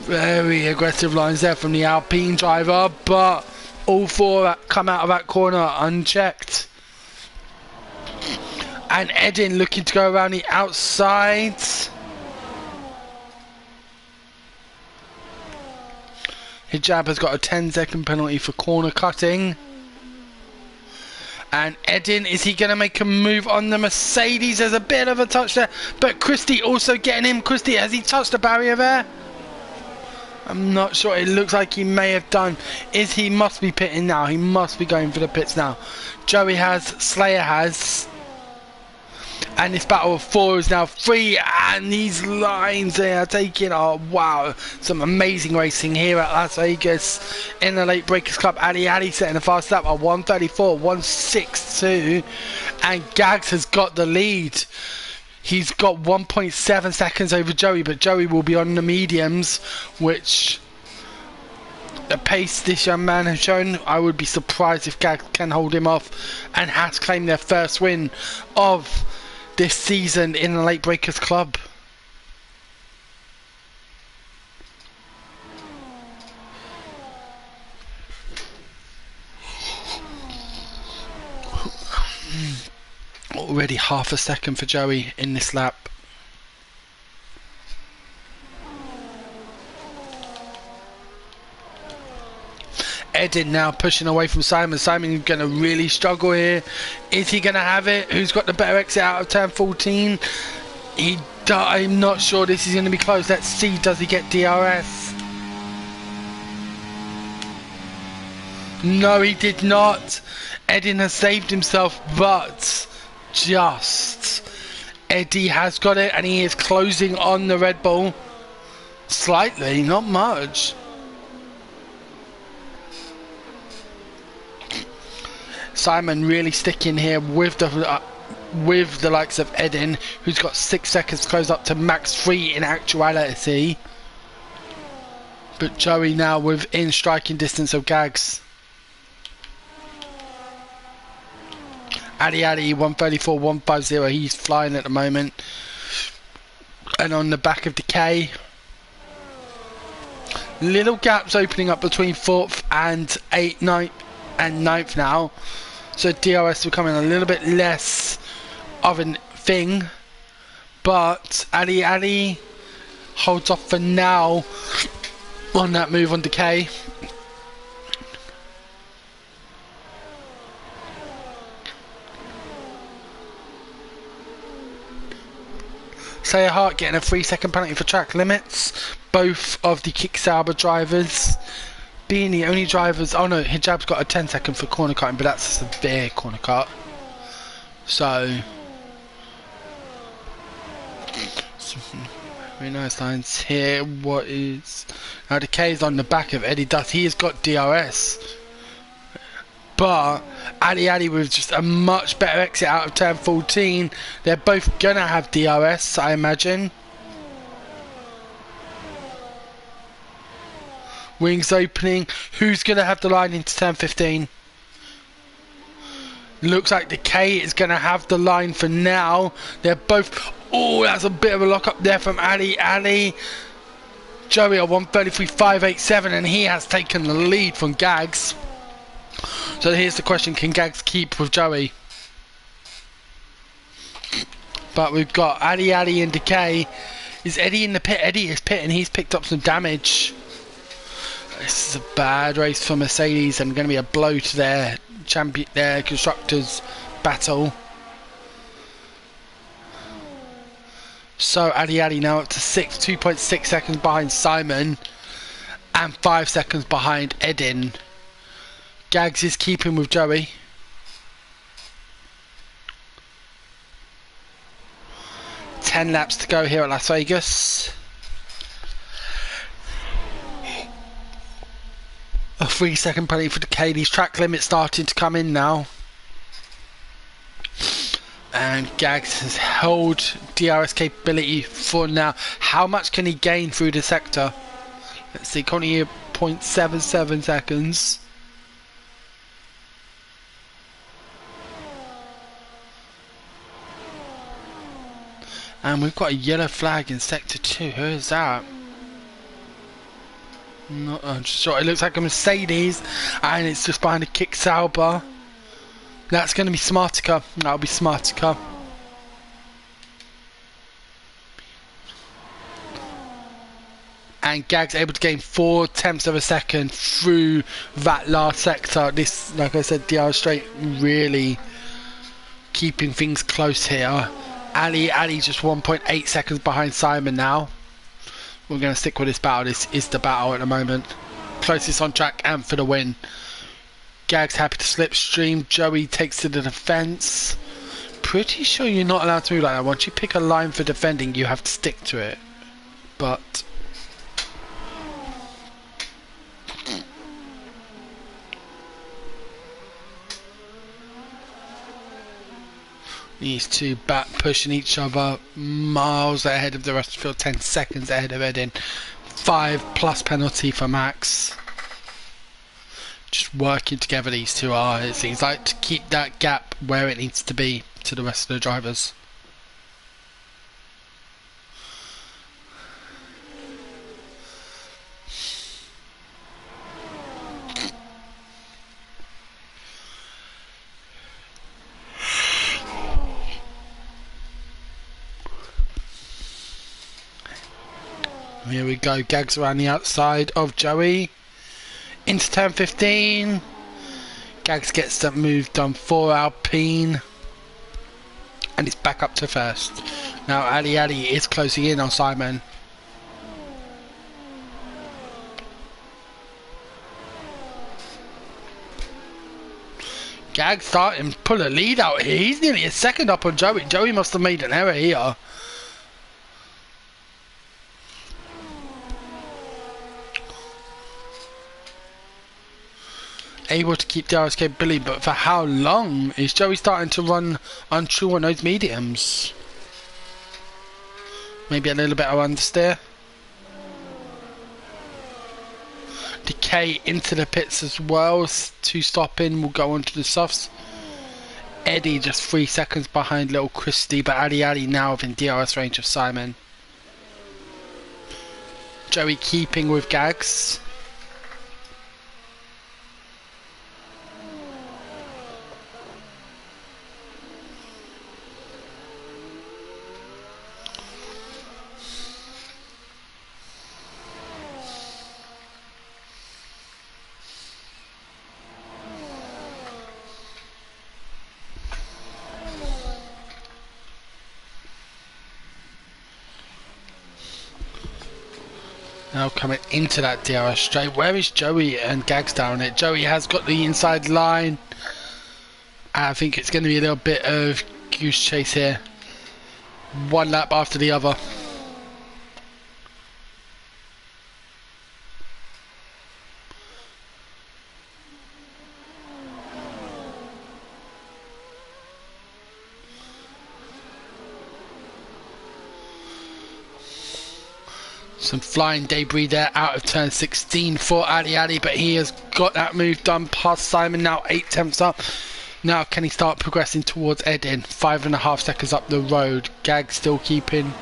Speaker 1: Very aggressive lines there from the Alpine driver, but all four that come out of that corner unchecked. And Edin looking to go around the outside. Hijab has got a 10-second penalty for corner cutting. And Edin, is he going to make a move on the Mercedes? There's a bit of a touch there. But Christie also getting him. Christie, has he touched the barrier there? I'm not sure. It looks like he may have done. He must be pitting now. He must be going for the pits now. Joey has. Slayer has. And this battle of four is now free, and these lines they are taking, oh wow, some amazing racing here at Las Vegas in the Late Breakers Club. Ali setting a fast lap at 1:34, 1:62, and Gags has got the lead. He's got 1.7 seconds over Joey, but Joey will be on the mediums, which the pace this young man has shown, I would be surprised if Gags can hold him off, and has claimed their first win of this season in the Late Breakers Club. Already half a second for Joey in this lap. Edin now pushing away from Simon. Simon going to really struggle here. Is he going to have it? Who's got the better exit out of turn 14? I'm not sure this is going to be close. Let's see, does he get DRS? No, he did not. Edin has saved himself, but just Eddie has got it, and he is closing on the Red Bull. Slightly, not much. Simon really sticking here with the likes of Edin, who's got 6 seconds close up to max 3 in actuality. But Joey now within striking distance of Gags. Ali 134, 150, he's flying at the moment. And on the back of Decay. Little gaps opening up between 4th and 9th now. So DRS becoming a little bit less of a thing. But Ali holds off for now on that move on Decay. Slayer Hart getting a 3-second penalty for track limits. Both of the Kick Sauber drivers being the only drivers. Oh no, Hijab's got a 10-second for corner cutting, but that's a severe corner cut. So very nice lines here. What is now? Decay's on the back of Eddie Dust. He has got DRS, but Ali with just a much better exit out of turn 14. They're both gonna have DRS, I imagine. Wings opening. Who's going to have the line into turn 15? Looks like Decay is going to have the line for now. They're both... Oh, that's a bit of a lock up there from Ali. Joey at 133.587, and he has taken the lead from Gags. So here's the question. Can Gags keep with Joey? But we've got Ali and Decay. Is Eddie in the pit? Eddie is pitting. He's picked up some damage. This is a bad race for Mercedes and going to be a blow to their constructors battle. So Ali now up to 2.6 seconds behind Simon and 5 seconds behind Edin. Gags is keeping with Joey. 10 laps to go here at Las Vegas. A 3-second penalty for Decay. Track limit starting to come in now. And Gags has held DRS capability for now. How much can he gain through the sector? Let's see, currently here 0.77 seconds. And we've got a yellow flag in sector 2. Who is that? Not sure. It looks like a Mercedes, and it's just behind a Kick Sauber. That's going to be Smartica. That'll be Smartica. And Gag's able to gain 0.4 of a second through that last sector. This, like I said, DR Straight really keeping things close here. Ali just 1.8 seconds behind Simon now. We're going to stick with this battle. This is the battle at the moment. Closest on track and for the win. Gag's happy to slipstream. Joey takes to the defence. Pretty sure you're not allowed to move like that. Once you pick a line for defending, you have to stick to it. But these two back pushing each other miles ahead of the rest of the field. 10 seconds ahead of Edin. 5+ penalty for Max. Just working together, these two are. It seems like to keep that gap where it needs to be to the rest of the drivers. Here we go. Gags around the outside of Joey. Into turn 15. Gags gets that move done for Alpine. And it's back up to first. Now Ali is closing in on Simon. Gags starting to pull a lead out here. He's nearly a second up on Joey. Joey must have made an error here. Able to keep DRS capability, but for how long? Is Joey starting to run untrue on those mediums? Maybe a little bit of understeer. Decay into the pits as well. 2 stop in, will go on to the softs. Eddie just 3 seconds behind little Christy, but Ali now within DRS range of Simon. Joey keeping with Gags. Now coming into that DRS straight. Where is Joey and Gags down it? Joey has got the inside line. I think it's going to be a little bit of goose chase here. One lap after the other. Some flying debris there out of turn 16 for Ali, but he has got that move done past Simon. Now 0.8 up. Now can he start progressing towards Edin? 5.5 seconds up the road. Gag still keeping.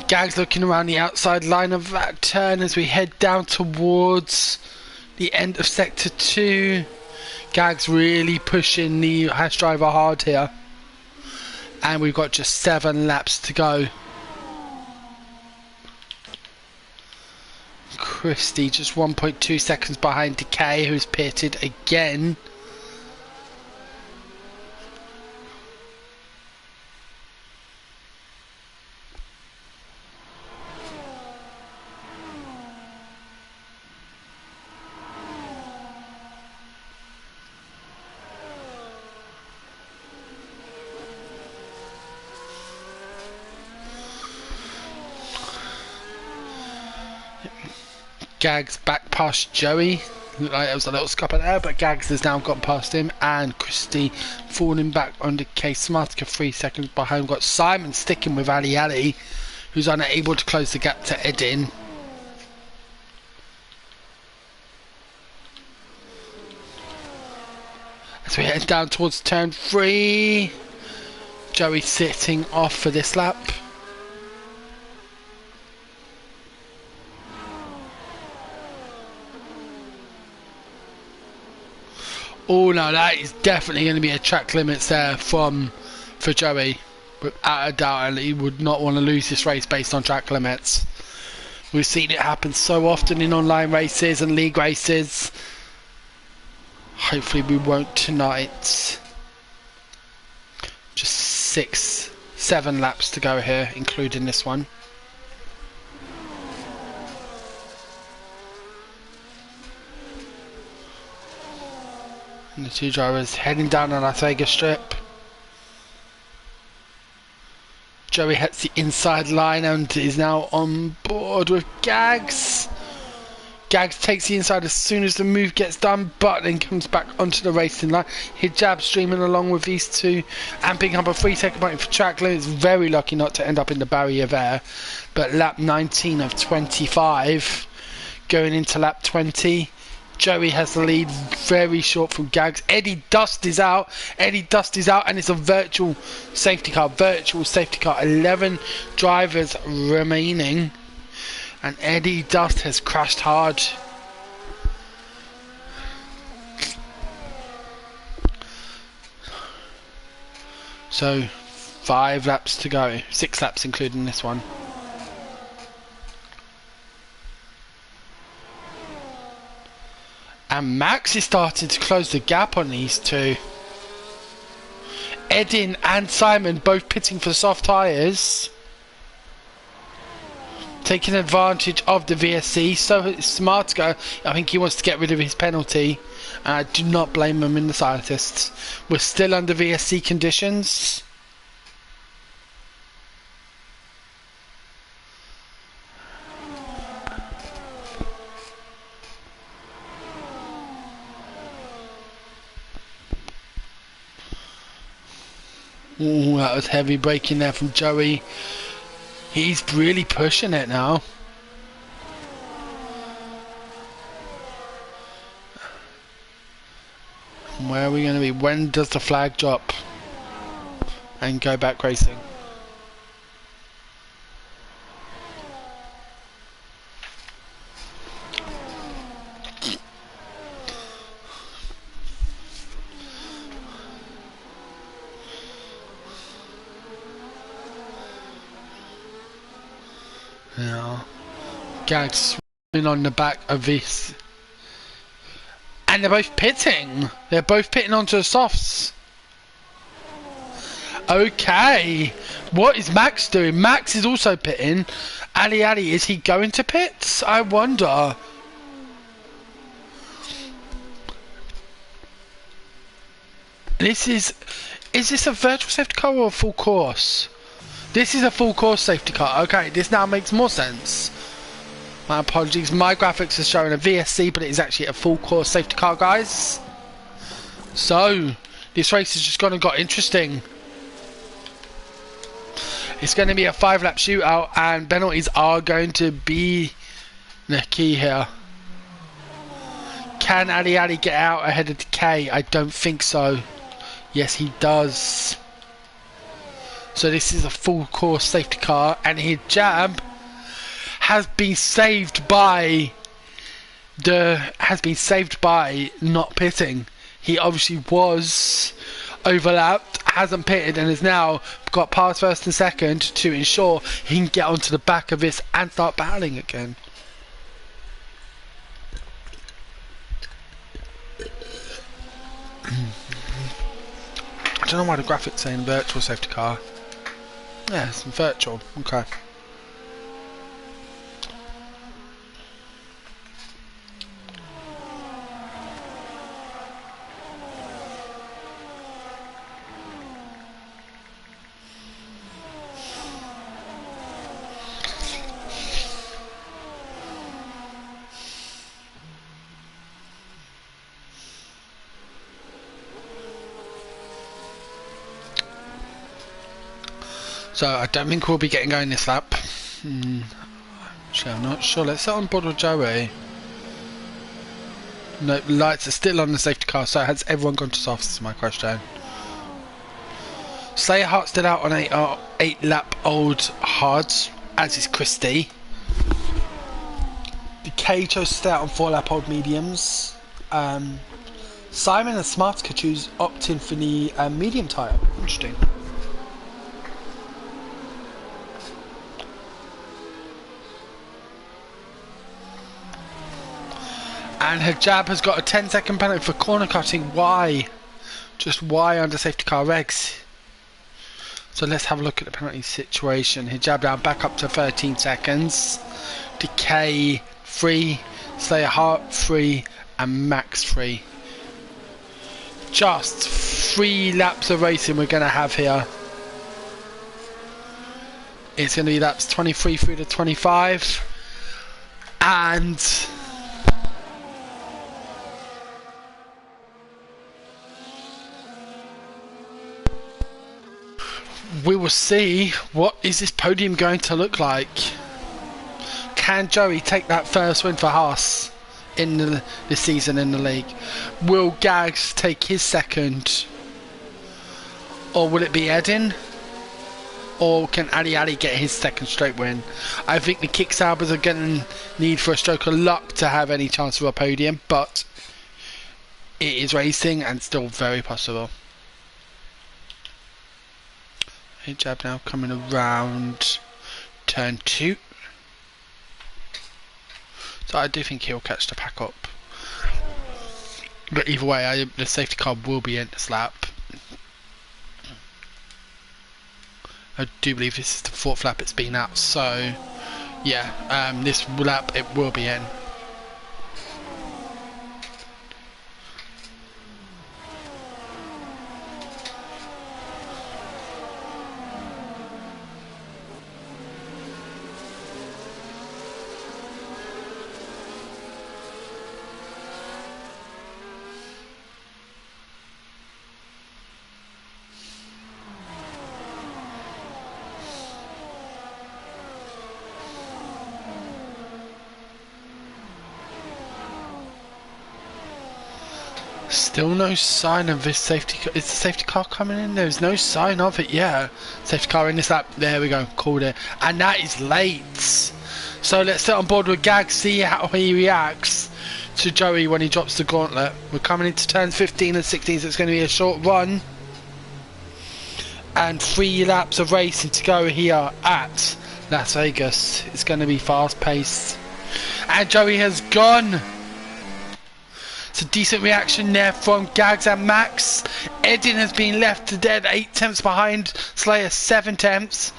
Speaker 1: Gags looking around the outside line of that turn as we head down towards the end of sector 2. Gags really pushing the Hash driver hard here. And we've got just 7 laps to go. Christie just 1.2 seconds behind Decay, who's pitted again. Gags back past Joey. Looked like there was a little scupper there, but Gags has now got past him, and Christie falling back under Case Smartka 3 seconds behind. We've got Simon sticking with Ali Ali, who's unable to close the gap to Edin. As we head down towards turn 3, Joey sitting off for this lap. Oh no, that is definitely going to be a track limits there for Joey, without a doubt, and he would not want to lose this race based on track limits. We've seen it happen so often in online races and league races. Hopefully we won't tonight. Just 7 laps to go here, including this one. And the 2 drivers heading down on Las Vegas Strip. Joey hits the inside line and is now on board with Gags. Gags takes the inside as soon as the move gets done, but then comes back onto the racing line. Hijab streaming along with these two and picking up a 3-second point for track limits. Very lucky not to end up in the barrier there. But lap 19 of 25 going into lap 20. Joey has the lead, very short from Gags. Eddie Dust is out. And it's a virtual safety car. 11 drivers remaining. And Eddie Dust has crashed hard. So 5 laps to go. 6 laps including this one. And Max is starting to close the gap on these two. Edin and Simon both pitting for soft tyres. Taking advantage of the VSC. So Smartka, I think he wants to get rid of his penalty. And I do not blame him in the slightest. We're still under VSC conditions. Ooh, that was heavy braking there from Joey. He's really pushing it now. Where are we going to be? When does the flag drop? And go back racing. Yeah. Gags swimming on the back of this. And they're both pitting. They're both pitting onto the softs. Okay. What is Max doing? Max is also pitting. Ali, is he going to pits? I wonder. Is this a virtual safety car or a full course? This is a full course safety car. Okay, this now makes more sense. My apologies. My graphics are showing a VSC, but it is actually a full course safety car, guys. So, this race has just gone and got interesting. It's going to be a 5-lap shootout, and penalties are going to be the key here. Can Ali get out ahead of Decay? I don't think so. Yes, he does. So this is a full course safety car, and Hijab has been saved by not pitting. He obviously was overlapped, hasn't pitted, and has now got past first and second to ensure he can get onto the back of this and start battling again. I don't know why the graphics saying virtual safety car. Yeah, it's virtual. Okay. So I don't think we'll be getting going this lap. Actually, I'm not sure. Let's sit on board with Joey. No, lights are still on the safety car, so has everyone gone to softs is my question. Slayer Heart's still out on 8 lap old hards, as is Christy. Decay chose to stay out on 4 lap old mediums. Simon and Smart could choose opt-in for the medium tyre. Interesting. And Hijab has got a 10-second penalty for corner cutting. Why? Just why under safety car regs? So let's have a look at the penalty situation. Hijab now back up to 13 seconds. Decay 3, Slayer Heart 3, and Max 3. Just 3 laps of racing we're going to have here. It's going to be laps 23 through to 25. And we will see what is this podium going to look like. Can Joey take that first win for Haas in this season in the league? Will Gags take his second? Or will it be Edin? Or can Ali Ali get his second straight win? I think the Kicksaubers are going to need for a stroke of luck to have any chance of a podium, but it is racing and still very possible. Hijab now coming around turn 2. So I do think he'll catch the pack up. But either way, the safety car will be in this lap. I do believe this is the 4th lap it's been at, so yeah, this lap it will be in. Still no sign of this safety car. Is the safety car coming in? There's no sign of it yet. Safety car in this lap. There we go. Called it. And that is late. So let's sit on board with Gag, see how he reacts to Joey when he drops the gauntlet. We're coming into turns 15 and 16, so it's going to be a short run. And 3 laps of racing to go here at Las Vegas. It's going to be fast paced. And Joey has gone. It's a decent reaction there from Gags and Max. Edin has been left to dead, 8 tenths behind Slayer, 7 tenths.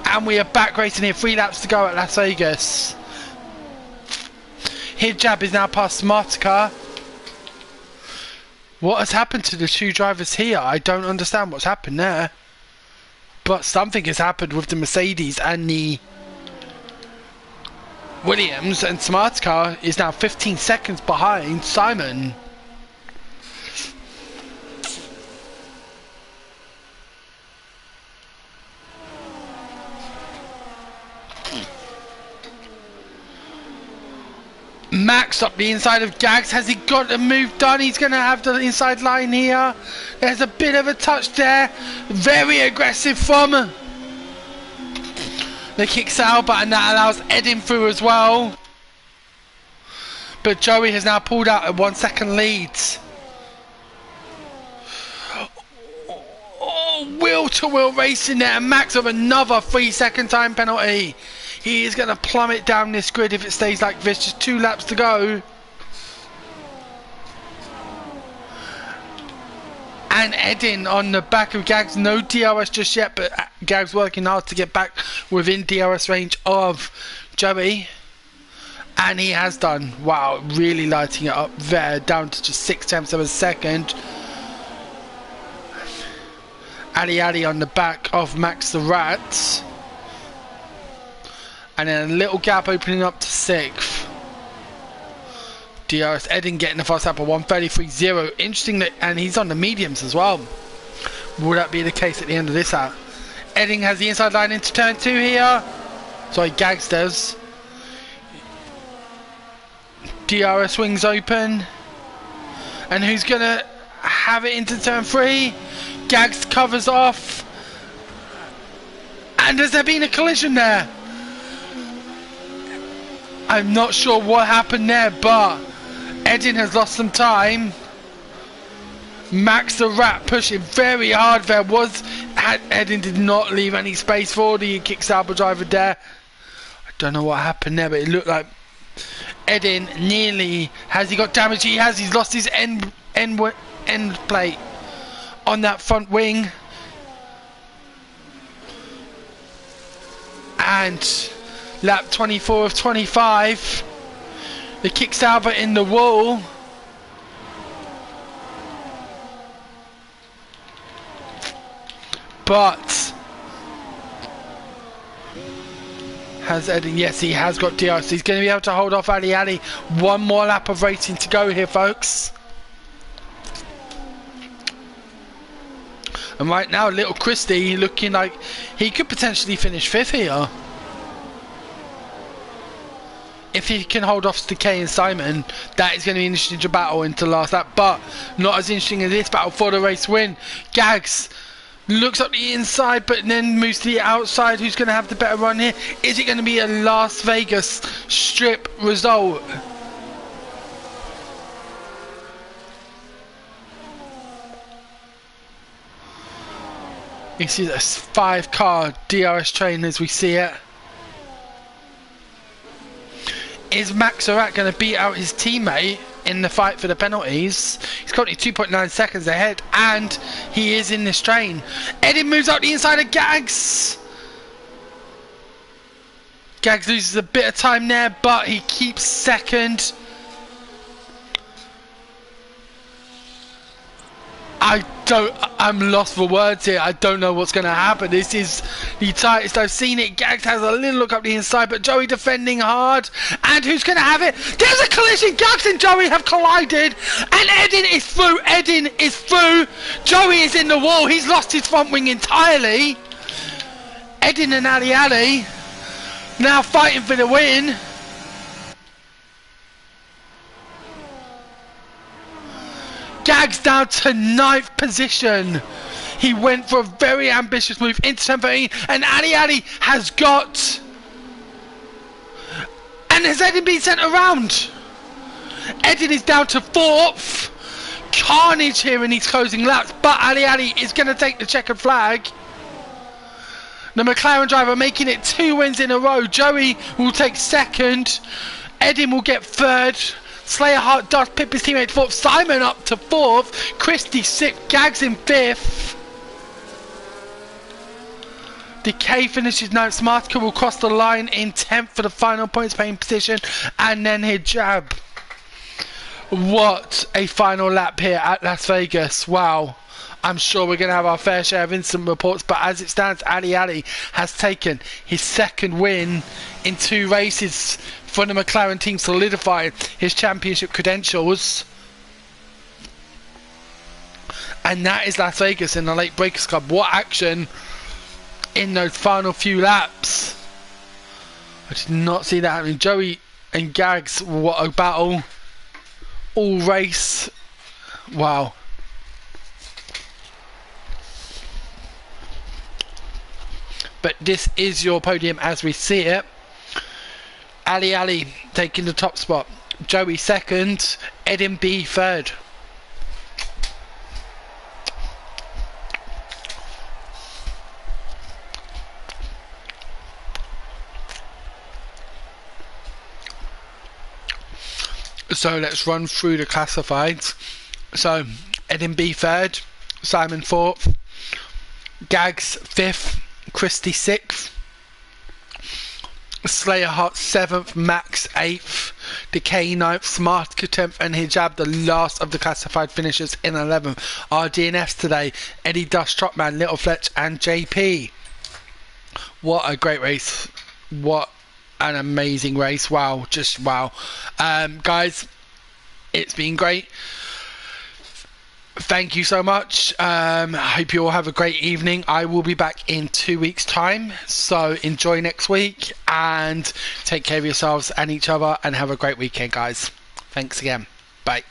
Speaker 1: And we are back racing here, 3 laps to go at Las Vegas. Hijab is now past Smartcar. What has happened to the 2 drivers here? I don't understand what's happened there. But something has happened with the Mercedes and the Williams, and Smartcar is now 15 seconds behind Simon. Max up the inside of Gags. Has he got a move done? He's going to have the inside line here. There's a bit of a touch there. Very aggressive from the Kicksaub, and that allows Edin through as well. But Joey has now pulled out a 1 second lead. little wheel-to-wheel racing there, and Max with another 3-second time penalty. He is going to plummet down this grid if it stays like this. Just 2 laps to go. And Edin on the back of Gags. No DRS just yet, but Gags working hard to get back within DRS range of Joey. And he has done. Wow, really lighting it up there. Down to just 6/10 of a second. Ali on the back of Max the Rat. And then a little gap opening up to 6th. DRS Edin getting the fast lap of 1:33.0. Interesting that, and he's on the mediums as well. Will that be the case at the end of this lap? Edin has the inside line into turn 2 here. Sorry, Gags does. DRS wings open. And who's going to have it into turn 3? Gags covers off. And has there been a collision there? I'm not sure what happened there, but Edin has lost some time. Max the Rat pushing very hard there. Edin did not leave any space for the kick-Sauber driver there. I don't know what happened there, but it looked like Edin nearly, has he got damage? He has. He's lost his end plate on that front wing. And lap 24 of 25. The kick-Sauber in the wall. But has Edin? Yes, he has got DRS. He's going to be able to hold off Ali. One more lap of racing to go here, folks. And right now, little Christie looking like he could potentially finish 5th here. If he can hold off Decay and Simon, that is going to be an interesting battle into last lap. But not as interesting as this battle for the race win. Gags looks up the inside, but then moves to the outside. Who's going to have the better run here? Is it going to be a Las Vegas strip result? You see this 5-car DRS train as we see it. Is Max the Rat going to beat out his teammate in the fight for the penalties? He's currently 2.9 seconds ahead, and he is in this train. Edin moves out the inside of Gags. Gags loses a bit of time there, but he keeps second. I'm lost for words here. I don't know what's going to happen. This is the tightest I've seen it. Gags has a little look up the inside, but Joey defending hard. And who's going to have it? There's a collision. Gags and Joey have collided. And Edin is through. Edin is through. Joey is in the wall. He's lost his front wing entirely. Edin and Ali now fighting for the win. Gags down to 9th position. He went for a very ambitious move into turn 13, and Ali has got. And has Edin been sent around? Edin is down to 4th. Carnage here in these closing laps, but Ali is going to take the checkered flag. The McLaren driver making it 2 wins in a row. Joey will take 2nd. Edin will get 3rd. Slayer Hart does pip his teammate 4th. Simon up to 4th. Christie 6th. Gags in 5th. Decay finishes 9th. Smartka will cross the line in 10th for the final points paying position. And then Hijab. What a final lap here at Las Vegas. Wow. I'm sure we're going to have our fair share of incident reports, but as it stands, Ali has taken his 2nd win in 2 races for the McLaren team, solidifying his championship credentials. And that is Las Vegas in the Late Breakers Club. What action in those final few laps. I did not see that happening. Joey and Gags, what a battle. All race. Wow. But this is your podium as we see it. Ali taking the top spot. Joey 2nd. Edin B 3rd. So let's run through the classifieds. So Eddie B third, Simon fourth, Gags fifth, Christy sixth, Slayer Hot 7th, Max 8th, Decay 9th, Smart 10th, and Hijab the last of the classified finishers in 11th. Our DNFs today, Eddie Dust, Trotman, Little Fletch and JP. What a great race. What an amazing race. Wow, just wow. Guys, it's been great. Thank you so much. I hope you all have a great evening. I will be back in 2 weeks' time. So enjoy next week and take care of yourselves and each other and have a great weekend, guys. Thanks again. Bye.